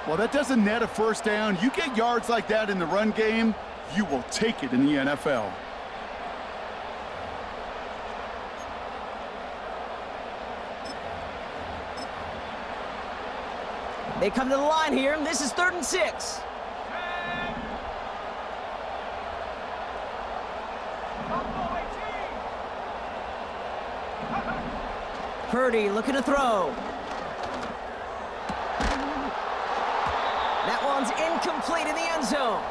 [SPEAKER 2] Well, that doesn't net a 1st down. You get yards like that in the run game, you will take it in the NFL.
[SPEAKER 1] They come to the line here, and this is 3rd and 6. Purdy looking to throw. That one's incomplete in the end zone.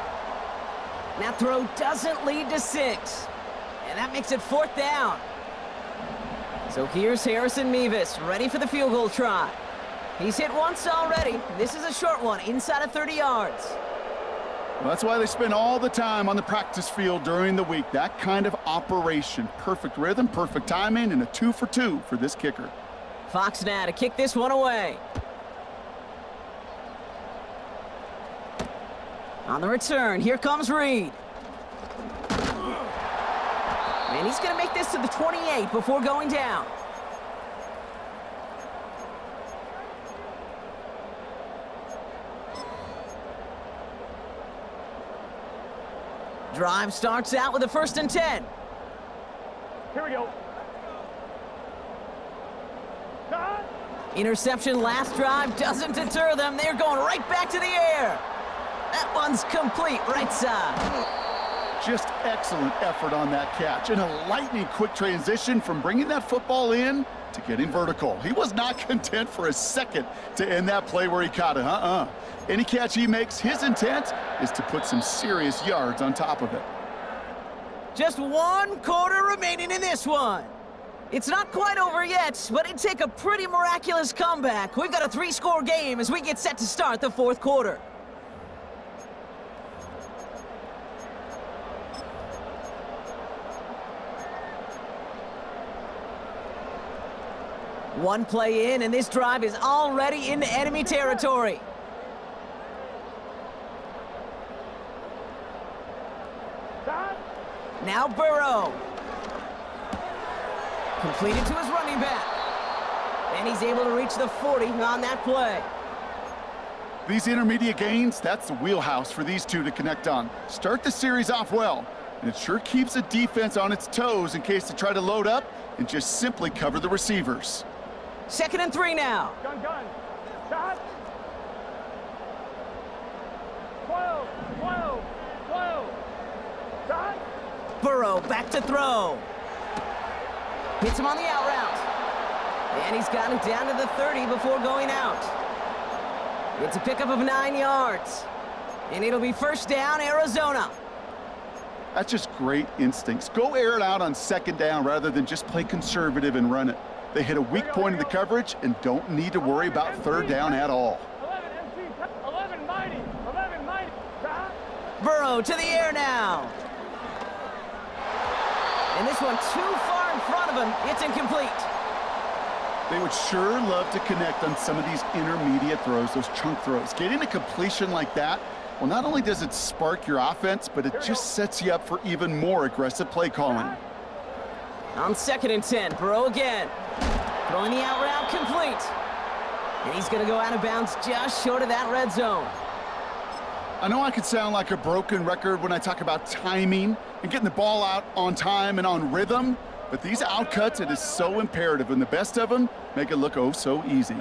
[SPEAKER 1] That throw doesn't lead to 6. And that makes it 4th down. So here's Harrison Mevis, ready for the field goal try. He's hit once already. This is a short one, inside of 30 yards.
[SPEAKER 2] Well, that's why they spend all the time on the practice field during the week. That kind of operation. Perfect rhythm, perfect timing, and a 2 for 2 for this kicker.
[SPEAKER 1] Fox now to kick this one away. On the return, here comes Reed. And he's going to make this to the 28 before going down. Drive starts out with a 1st and 10.
[SPEAKER 3] Here we go. Cut.
[SPEAKER 1] Interception last drive doesn't deter them. They're going right back to the air. That one's complete right side.
[SPEAKER 2] Just excellent effort on that catch and a lightning quick transition from bringing that football in to getting vertical. He was not content for a second to end that play where he caught it. Any catch he makes, his intent is to put some serious yards on top of it.
[SPEAKER 1] Just 1 quarter remaining in this one. It's not quite over yet, but it'd take a pretty miraculous comeback. We've got a 3-score game as we get set to start the 4th quarter. One play in, and this drive is already into enemy territory.
[SPEAKER 3] Cut.
[SPEAKER 1] Now Burrow. Completed to his running back. And he's able to reach the 40 on that play.
[SPEAKER 2] These intermediate gains, that's the wheelhouse for these two to connect on. Start the series off well, and it sure keeps the defense on its toes in case they try to load up and just simply cover the receivers.
[SPEAKER 1] 2nd and 3 now.
[SPEAKER 3] Gun. Cut. 12. Cut.
[SPEAKER 1] Burrow back to throw. Hits him on the out route. And he's got him down to the 30 before going out. It's a pickup of 9 yards. And it'll be 1st down, Arizona.
[SPEAKER 2] That's just great instincts. Go air it out on 2nd down rather than just play conservative and run it. They hit a weak point in the coverage and don't need to worry about 3rd down at all.
[SPEAKER 3] 11 mighty. Cut.
[SPEAKER 1] Burrow to the air now. And this one too far in front of him. It's incomplete.
[SPEAKER 2] They would sure love to connect on some of these intermediate throws, those chunk throws. Getting a completion like that, well, not only does it spark your offense, but it just sets you up for even more aggressive play calling.
[SPEAKER 1] On 2nd and 10, Burrow again. Throwing the out route complete. And he's going to go out of bounds just short of that red zone.
[SPEAKER 2] I know I could sound like a broken record when I talk about timing and getting the ball out on time and on rhythm, but these outcuts, it is so imperative, and the best of them make it look oh so easy.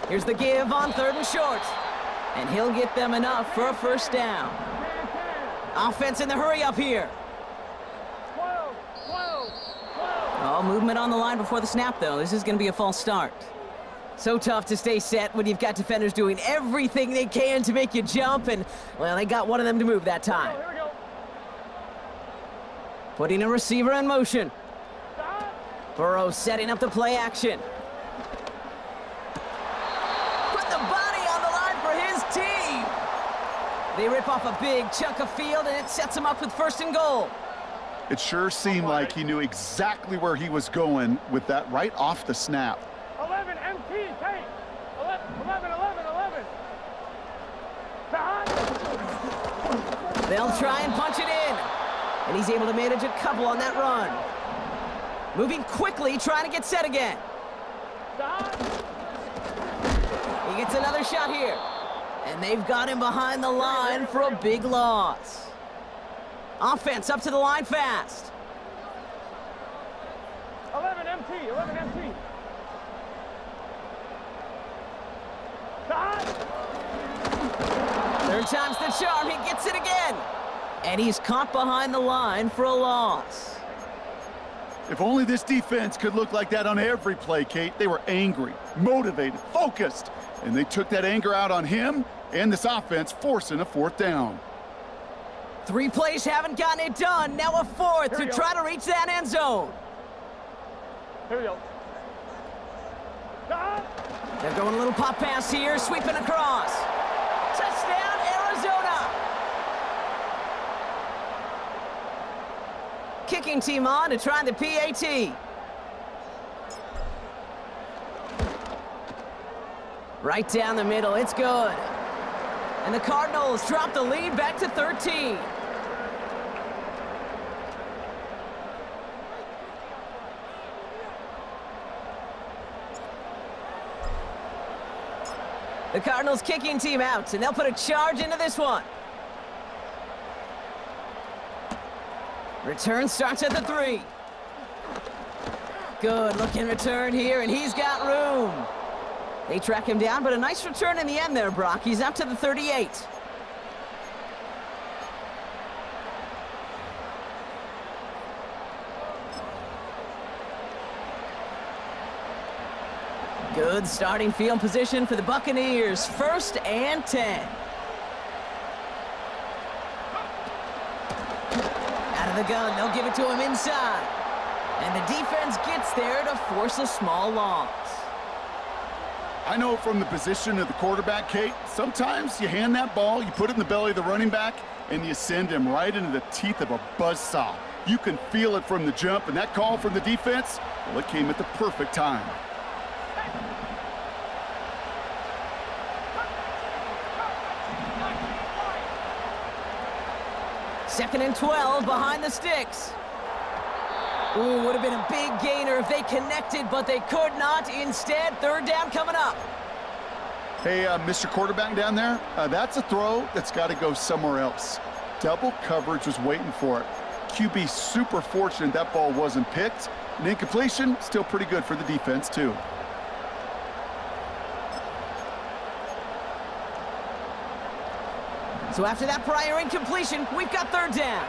[SPEAKER 1] Here's the give on 3rd and short. And he'll get them enough for a first down. Offense in the hurry up here. Oh, movement on the line before the snap, though. This is going to be a false start. So tough to stay set when you've got defenders doing everything they can to make you jump, and, well, they got one of them to move that time.
[SPEAKER 3] Here we go.
[SPEAKER 1] Putting a receiver in motion. Burrow setting up the play action. Put the body on the line for his team. They rip off a big chunk of field, and it sets him up with 1st and goal.
[SPEAKER 2] It sure seemed like he knew exactly where he was going with that right off the snap.
[SPEAKER 3] 11 MT, take. 11.
[SPEAKER 1] They'll try and punch it in. And he's able to manage a couple on that run. Moving quickly, trying to get set again. He gets another shot here. And they've got him behind the line for a big loss. Offense up to the line fast.
[SPEAKER 3] 11 MT.
[SPEAKER 1] Third time's the charm. He gets it again. And he's caught behind the line for a loss.
[SPEAKER 2] If only this defense could look like that on every play, Kate. They were angry, motivated, focused, and they took that anger out on him and this offense, forcing a 4th down.
[SPEAKER 1] 3 plays haven't gotten it done. Now a 4th to try to reach that end zone.
[SPEAKER 3] Here we go.
[SPEAKER 1] They're going a little pop pass here, sweeping across. Touchdown, Arizona. Kicking team on to try the PAT. Right down the middle, it's good. And the Cardinals drop the lead back to 13. The Cardinals kicking team out, and they'll put a charge into this one. Return starts at the 3. Good looking return here, and he's got room. They track him down, but a nice return in the end there, Brock. He's up to the 38. Good starting field position for the Buccaneers. 1st and 10. Out of the gun, they'll give it to him inside. And the defense gets there to force a small loss.
[SPEAKER 2] I know from the position of the quarterback, Kate, sometimes you hand that ball, you put it in the belly of the running back, and you send him right into the teeth of a buzzsaw. You can feel it from the jump, and that call from the defense, well, it came at the perfect time.
[SPEAKER 1] Second and 12 behind the sticks. Ooh, would have been a big gainer if they connected, but they could not. Instead, 3rd down coming up.
[SPEAKER 2] Hey, Mr. Quarterback down there, that's a throw that's got to go somewhere else. Double coverage was waiting for it. QB super fortunate that ball wasn't picked. An incompletion, still pretty good for the defense, too.
[SPEAKER 1] So after that prior incompletion, we've got 3rd down.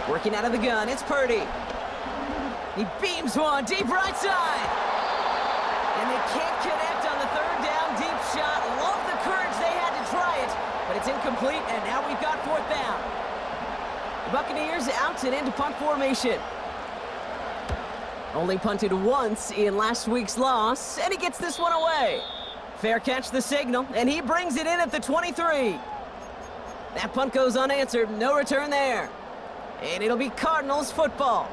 [SPEAKER 1] Working out of the gun, it's Purdy. He beams one deep right side. And they can't connect on the 3rd down deep shot. Love the courage they had to try it, but it's incomplete, and now we've got 4th down. The Buccaneers out and into punt formation. Only punted once in last week's loss, and he gets this one away. Fair catch the signal, and he brings it in at the 23. That punt goes unanswered, no return there. And it'll be Cardinals football.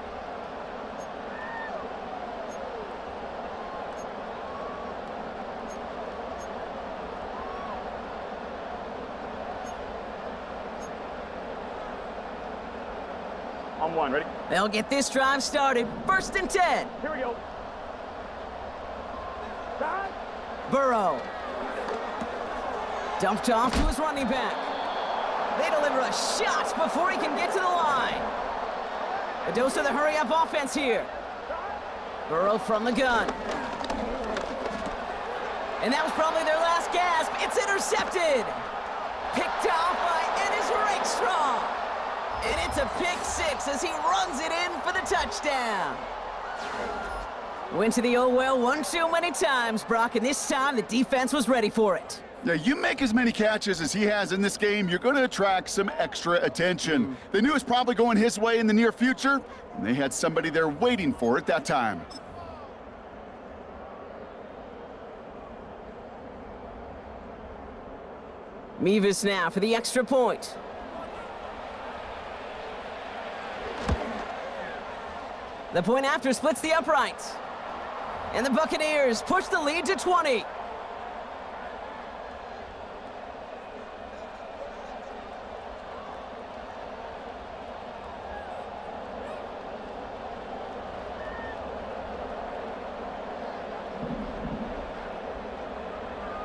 [SPEAKER 3] On one, ready?
[SPEAKER 1] They'll get this drive started. 1st and 10.
[SPEAKER 3] Here we go. Start.
[SPEAKER 1] Burrow. Dumped off to his running back. They deliver a shot before he can get to the line. A dose of the hurry-up offense here. Burrow from the gun. And that was probably their last gasp. It's intercepted. Picked off by Ennis Rakestraw. And it's a pick 6 as he runs it in for the touchdown. Went to the oh well one too many times, Brock, and this time the defense was ready for it.
[SPEAKER 2] Yeah, you make as many catches as he has in this game, you're going to attract some extra attention. They knew it was probably going his way in the near future, and they had somebody there waiting for it that time.
[SPEAKER 1] Mevis now for the extra point. The point after splits the uprights. And the Buccaneers push the lead to 20.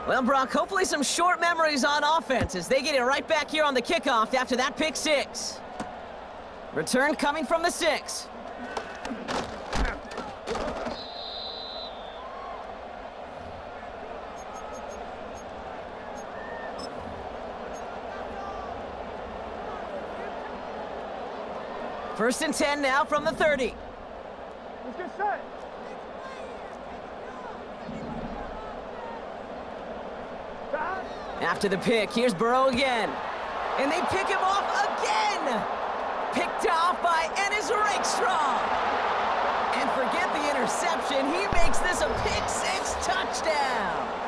[SPEAKER 1] Well, Brock, hopefully some short memories on offense as they get it right back here on the kickoff after that pick 6. Return coming from the 6. First and 10 now from the 30.
[SPEAKER 3] Let's get set. Start.
[SPEAKER 1] After the pick, here's Burrow again. And they pick him off again! Picked off by Ennis Rakestraw. And forget the interception, he makes this a pick 6 touchdown.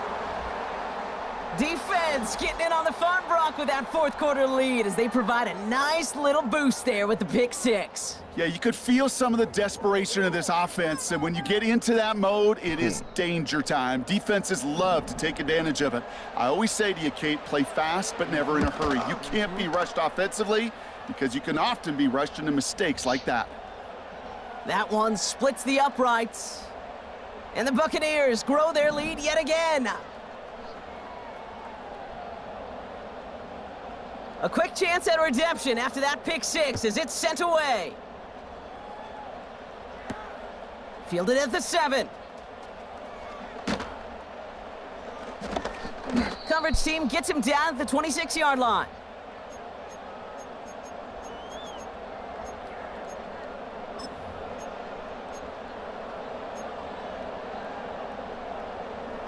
[SPEAKER 1] Defense getting in on the fun, Brock, with that 4th quarter lead as they provide a nice little boost there with the pick 6.
[SPEAKER 2] Yeah, you could feel some of the desperation of this offense, and when you get into that mode, it is danger time. Defenses love to take advantage of it. I always say to you, Kate, play fast but never in a hurry. You can't be rushed offensively because you can often be rushed into mistakes like that.
[SPEAKER 1] That one splits the uprights. And the Buccaneers grow their lead yet again. A quick chance at redemption after that pick 6 as it's sent away. Fielded at the 7. Coverage team gets him down at the 26-yard line.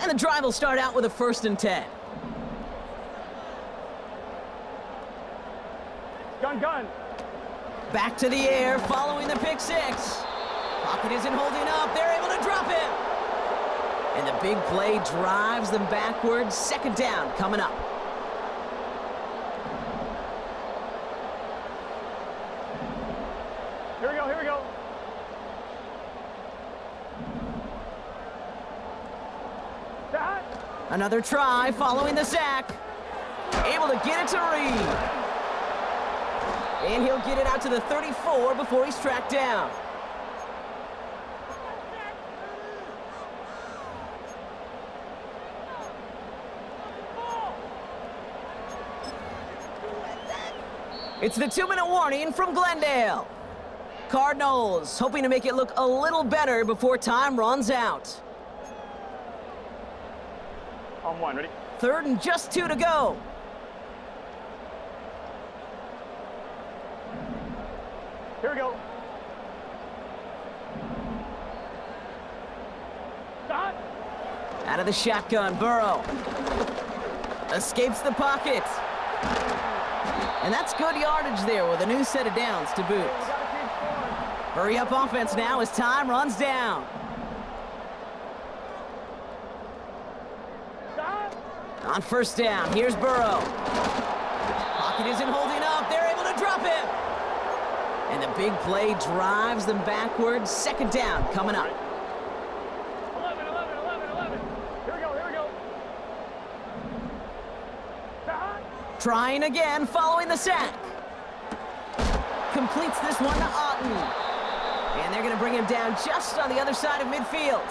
[SPEAKER 1] And the drive will start out with a 1st and 10.
[SPEAKER 3] Gun.
[SPEAKER 1] Back to the air following the pick 6. Pocket isn't holding up. They're able to drop him. And the big play drives them backwards. 2nd down coming up.
[SPEAKER 3] Here we go. Start.
[SPEAKER 1] Another try following the sack. Able to get it to Reed. And he'll get it out to the 34 before he's tracked down. It's the 2-minute warning from Glendale. Cardinals hoping to make it look a little better before time runs out.
[SPEAKER 3] On one, ready?
[SPEAKER 1] 3rd and just 2 to go.
[SPEAKER 3] Here we go. Start.
[SPEAKER 1] Out of the shotgun, Burrow. Escapes the pocket. And that's good yardage there with a new set of downs to boot.
[SPEAKER 3] We gotta keep scoring.
[SPEAKER 1] Hurry up offense now as time runs down.
[SPEAKER 3] Start.
[SPEAKER 1] On 1st down, here's Burrow. Pocket isn't holding up. They're able to drop him. And the big play drives them backwards. 2nd down coming up.
[SPEAKER 3] 11. Here we go. Start.
[SPEAKER 1] Trying again following the sack. Completes this one to Ott. Otten. And they're going to bring him down just on the other side of midfield.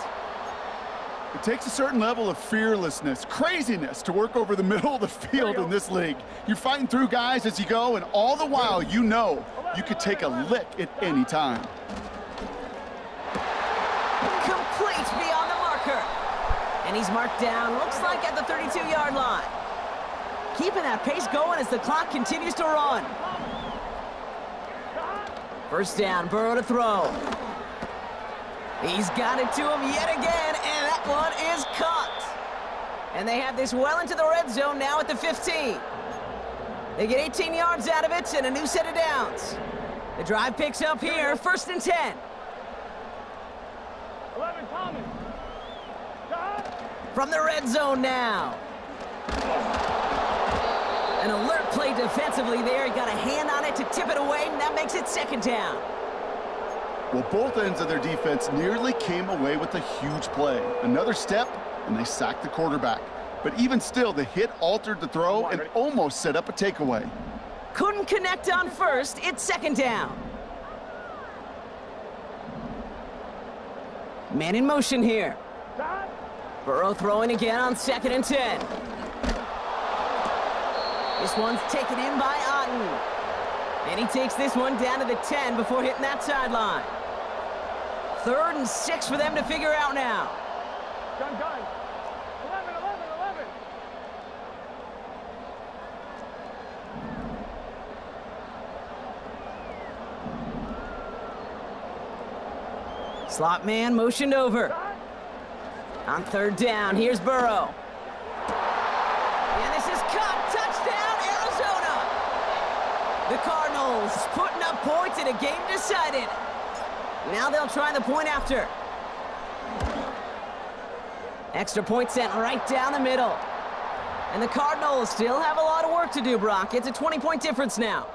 [SPEAKER 2] It takes a certain level of fearlessness, craziness to work over the middle of the field in this league. You're fighting through guys as you go, and all the while you know you could take a lick at any time.
[SPEAKER 1] Complete beyond the marker. And he's marked down, looks like at the 32-yard line. Keeping that pace going as the clock continues to run. First down, Burrow to throw. He's got it to him yet again, and that one is caught. And they have this well into the red zone now at the 15. They get 18 yards out of it and a new set of downs. The drive picks up here, 1st and 10.
[SPEAKER 3] 11, Thomas.
[SPEAKER 1] From the red zone now. An alert play defensively there. He got a hand on it to tip it away, and that makes it 2nd down.
[SPEAKER 2] Well, both ends of their defense nearly came away with a huge play. Another step, and they sacked the quarterback. But even still, the hit altered the throw and almost set up a takeaway.
[SPEAKER 1] Couldn't connect on first. It's 2nd down. Man in motion here. Burrow throwing again on 2nd and 10. This one's taken in by Otten. And he takes this one down to the 10 before hitting that sideline. 3rd and 6 for them to figure out now.
[SPEAKER 3] Done. 11, 11, 11.
[SPEAKER 1] Slot man motioned over. On 3rd down, here's Burrow. And this is caught. Touchdown, Arizona. The Cardinals putting up points in a game decided. Now they'll try the point after. Extra point sent right down the middle. And the Cardinals still have a lot of work to do, Brock. It's a 20-point difference now.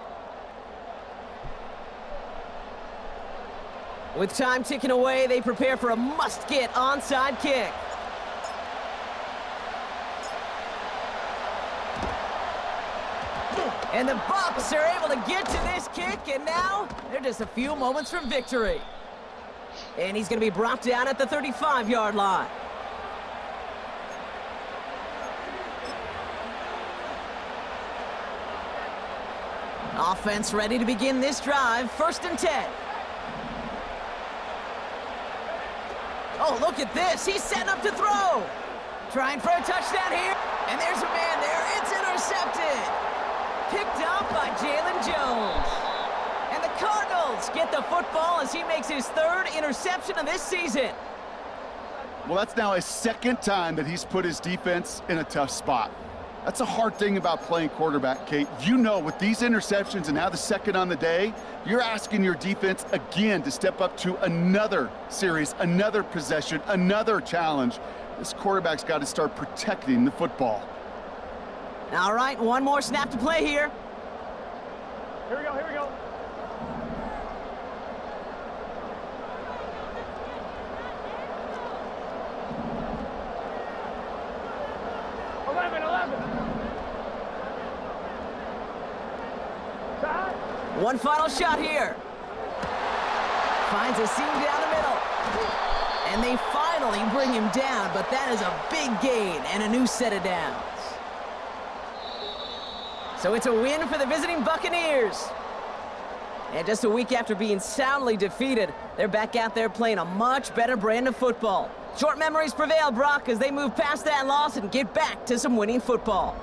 [SPEAKER 1] With time ticking away, they prepare for a must-get onside kick. And the Bucs are able to get to this kick, and now they're just a few moments from victory. And he's going to be brought down at the 35-yard line. Offense ready to begin this drive, 1st and 10. Oh, look at this. He's setting up to throw. Trying for a touchdown here. And there's a man there. It's intercepted. Picked up by Jalen Jones. And the Cardinals get the football as he makes his 3rd interception of this season.
[SPEAKER 2] Well, that's now his 2nd time that he's put his defense in a tough spot. That's a hard thing about playing quarterback, Kate. You know, with these interceptions and now the 2nd on the day, you're asking your defense again to step up to another series, another possession, another challenge. This quarterback's got to start protecting the football.
[SPEAKER 1] All right, one more snap to play here.
[SPEAKER 3] Here we go. 11.
[SPEAKER 1] One final shot here. Finds a seam down the middle. And they finally bring him down, but that is a big gain and a new set of downs. So it's a win for the visiting Buccaneers. And just a week after being soundly defeated, they're back out there playing a much better brand of football. Short memories prevail, Brock, as they move past that loss and get back to some winning football.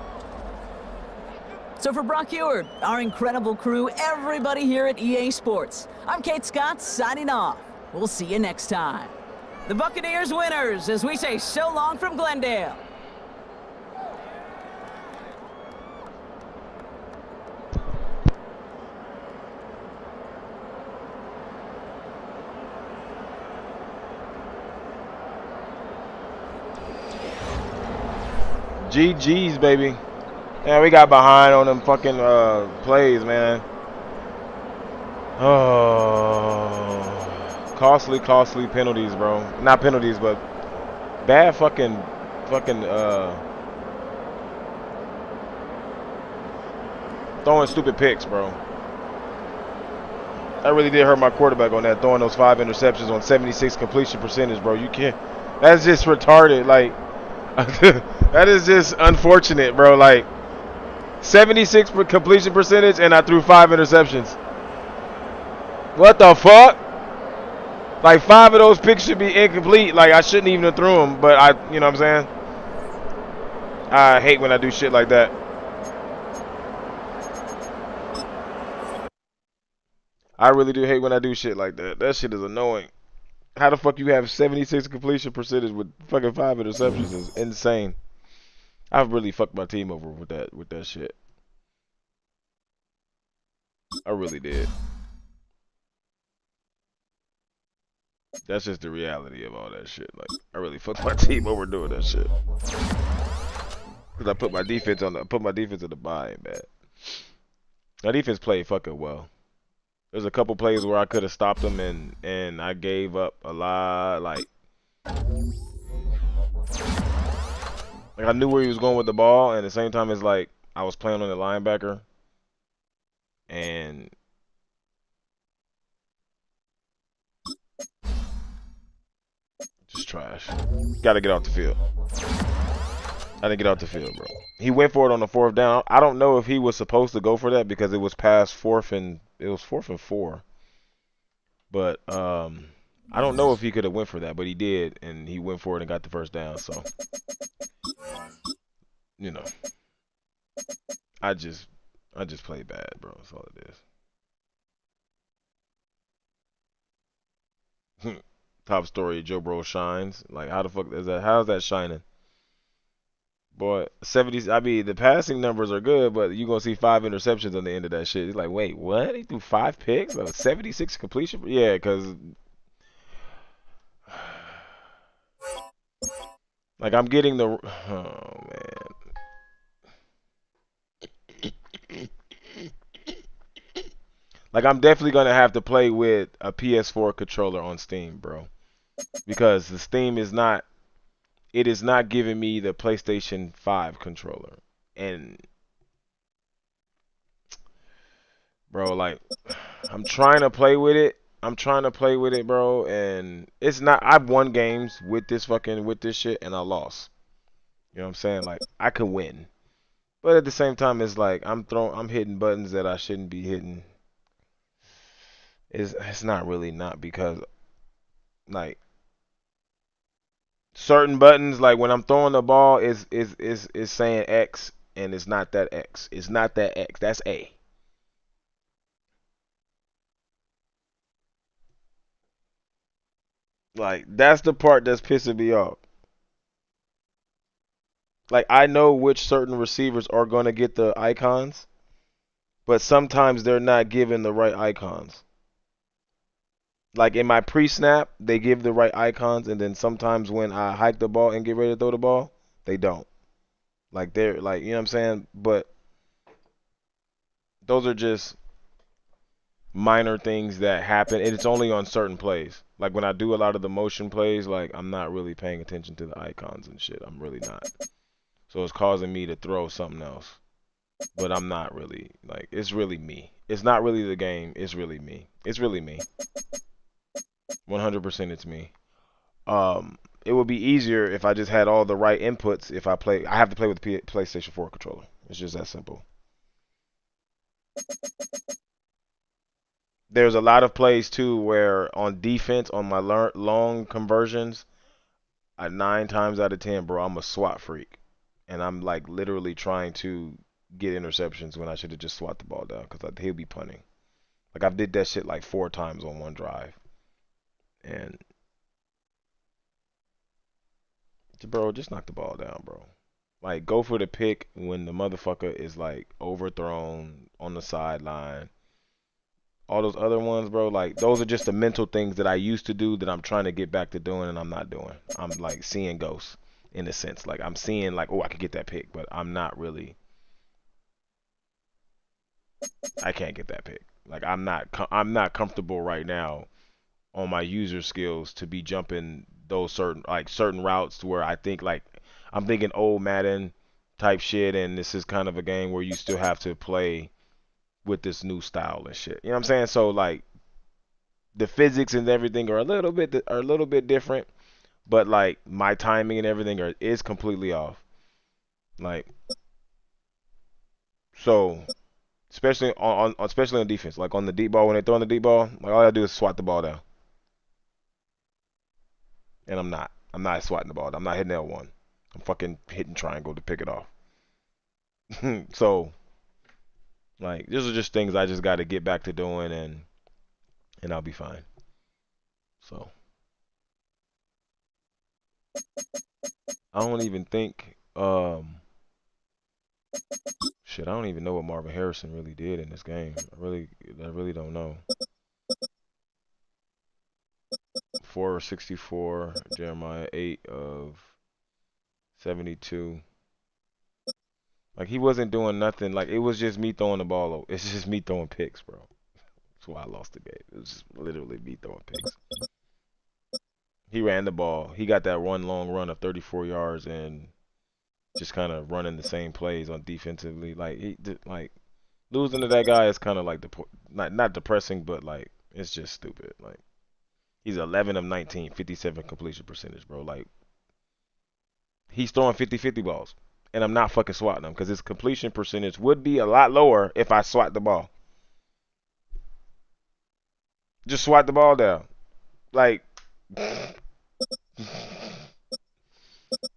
[SPEAKER 1] So for Brock Eward, our incredible crew, everybody here at EA Sports, I'm Kate Scott signing off. We'll see you next time. The Buccaneers winners, as we say so long from Glendale.
[SPEAKER 4] GG's, baby. Yeah, we got behind on them fucking plays, man. Oh, costly penalties, bro. Not penalties, but bad fucking throwing stupid picks, bro. That really did hurt my quarterback on that, throwing those 5 interceptions on 76 completion percentage, bro. You can't. That's just retarded. Like, that is just unfortunate, bro. Like, 76 completion percentage, and I threw 5 interceptions. What the fuck? Like, 5 of those picks should be incomplete. Like, I shouldn't even have threw them, but you know what I'm saying? I hate when I do shit like that. I really do hate when I do shit like that. That shit is annoying. How the fuck you have 76 completion percentage with fucking 5 interceptions is insane. I've really fucked my team over with that shit. I really did. That's just the reality of all that shit. Like, I really fucked my team over doing that shit. Cause I put my defense in the bye, man. My defense played fucking well. There's a couple plays where I could have stopped him, and I gave up a lot. Like I knew where he was going with the ball, and at the same time, it's like I was playing on the linebacker, and just trash. Got to get off the field. I didn't get off the field, bro. He went for it on the 4th down. I don't know if he was supposed to go for that because it was past 4th and 4. But I don't know if he could have went for that, but he did, and he went for it and got the 1st down. So, you know, I just played bad, bro. That's all it is. Top story: Joe Bro shines. Like, how the fuck is that? How's that shining? Boy, 70s. I mean, the passing numbers are good, but you gonna see 5 interceptions on the end of that shit. It's like, wait, what? He threw 5 picks? 76 completion? Yeah, because like I'm getting the. Oh man. Like, I'm definitely gonna have to play with a PS4 controller on Steam, bro, because the Steam is not. It is not giving me the PlayStation 5 controller, and bro, like, I'm trying to play with it. Bro, and it's not. I've won games with this shit, and I lost. You know what I'm saying? Like, I could win, but at the same time, it's like I'm hitting buttons that I shouldn't be hitting. It's not really not because like certain buttons, like when I'm throwing the ball, is saying X, and it's not that X. It's not that X. That's A. Like, that's the part that's pissing me off. Like, I know which certain receivers are going to get the icons, but sometimes they're not given the right icons. Like, in my pre-snap, they give the right icons, and then sometimes when I hike the ball and get ready to throw the ball, they don't. Like, they're like, you know what I'm saying? But those are just minor things that happen, and it's only on certain plays. Like, when I do a lot of the motion plays, like, I'm not really paying attention to the icons and shit. I'm really not. So it's causing me to throw something else. But I'm not really, like, it's really me. It's not really the game. It's really me. It's really me. 100% it's me. It would be easier if I just had all the right inputs. If I have to play with the PlayStation 4 controller. It's just that simple. There's a lot of plays too where on defense, on my long conversions, 9 times out of 10, bro, I'm a swat freak, and I'm like literally trying to get interceptions when I should have just swat the ball down because he'll be punting. Like, I did that shit like 4 times on one drive, and bro, just knock the ball down, bro. Like, go for the pick when the motherfucker is like overthrown on the sideline. All those other ones, bro, like, those are just the mental things that I used to do that I'm trying to get back to doing, and I'm not doing. I'm like seeing ghosts in a sense. Like, I'm seeing like, oh, I could get that pick, but I'm not really. I can't get that pick. Like, I'm not comfortable right now on my user skills to be jumping those certain routes to where I think, like, I'm thinking old Madden type shit, and this is kind of a game where you still have to play with this new style and shit. You know what I'm saying? So, like, The physics and everything are a little bit different, but like my timing and everything is completely off. Like so, especially especially on defense, like on the deep ball when they throw on the deep ball, like all I do is swat the ball down, and I'm not swatting the ball. I'm not hitting L1. I'm fucking hitting triangle to pick it off. So like these are just things I just got to get back to doing, and I'll be fine. So I don't even think shit. I don't even know what Marvin Harrison really did in this game. I really don't know. 464, Jeremiah 8 of 72. Like he wasn't doing nothing. Like it was just me throwing the ball. It's just me throwing picks, bro. That's why I lost the game. It was just literally me throwing picks. He ran the ball. He got that one long run of 34 yards and just kind of running the same plays on defensively. Like like losing to that guy is kind of like not depressing, but like it's just stupid. Like he's 11 of 19, 57 completion percentage, bro. Like he's throwing 50-50 balls, and I'm not fucking swatting him because his completion percentage would be a lot lower if I swat the ball. Just swat the ball down. Like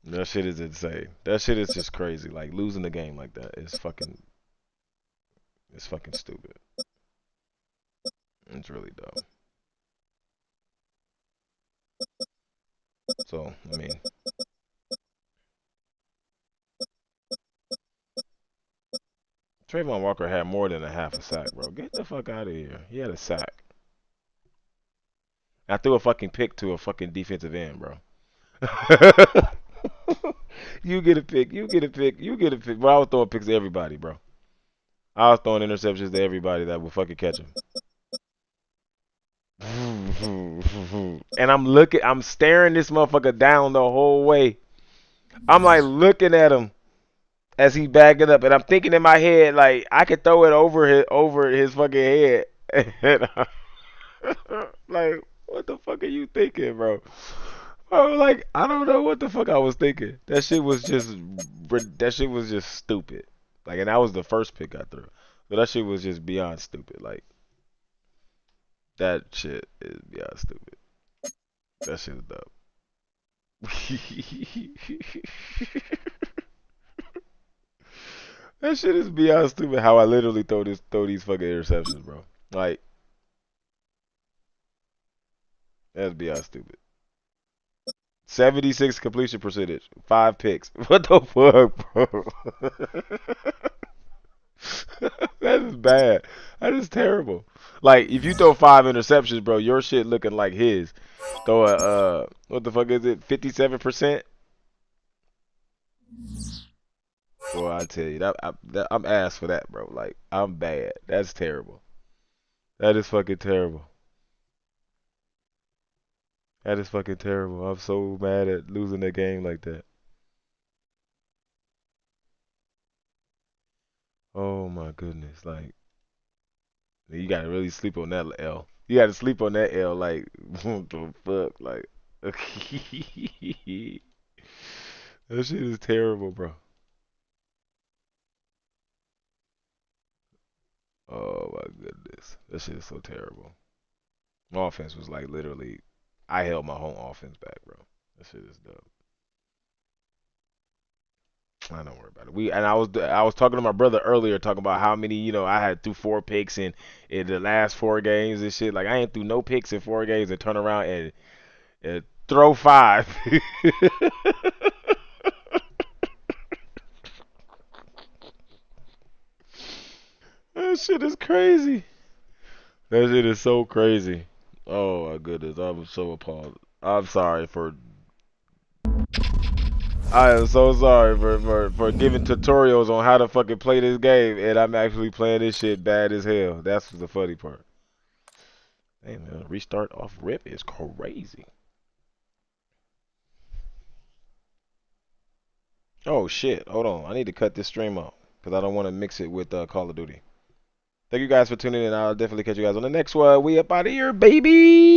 [SPEAKER 4] that shit is insane. That shit is just crazy. Like losing the game like that is fucking. It's fucking stupid. It's really dumb. So I mean, Trayvon Walker had more than a half a sack, bro. Get the fuck out of here. He had a sack. I threw a fucking pick to a fucking defensive end, bro. You get a pick. You get a pick. You get a pick. Bro, I was throwing picks to everybody, bro. I was throwing interceptions to everybody that would fucking catch him. And I'm staring this motherfucker down the whole way. I'm like looking at him as he bagged it up, and I'm thinking in my head like I could throw it over his fucking head. Like, what the fuck are you thinking, bro? Bro, like I don't know what the fuck I was thinking. That shit was just stupid. Like, and that was the first pick I threw. But that shit was just beyond stupid. Like that shit is beyond stupid. That shit is dumb. That shit is beyond stupid. How I literally throw these fucking interceptions, bro. Like that's beyond stupid. 76 completion percentage, 5 picks. What the fuck, bro? That is bad. That is terrible. Like if you throw 5 interceptions, bro, your shit looking like his. Throw a what the fuck is it? 57%. Boy, I tell you I'm ass for that, bro. Like I'm bad. That's terrible. That is fucking terrible. That is fucking terrible. I'm so mad at losing that game like that. Oh my goodness. Like you gotta really sleep on that L. You gotta sleep on that L. Like what the fuck? Like that shit is terrible, bro. Oh my goodness. That shit is so terrible. My offense was like literally I held my whole offense back, bro. That shit is dumb. I don't worry about it. I was talking to my brother earlier, talking about how many I had threw 4 picks in the last 4 games and shit. Like I ain't threw no picks in 4 games and turn around and throw 5. That shit is crazy. That shit is so crazy. Oh my goodness, I'm so appalled. I'm sorry for. I am so sorry for giving tutorials on how to fucking play this game, and I'm actually playing this shit bad as hell. That's the funny part. Hey man, restart off rip is crazy. Oh shit, hold on. I need to cut this stream off because I don't want to mix it with Call of Duty. Thank you guys for tuning in. I'll definitely catch you guys on the next one. We up out of here, baby.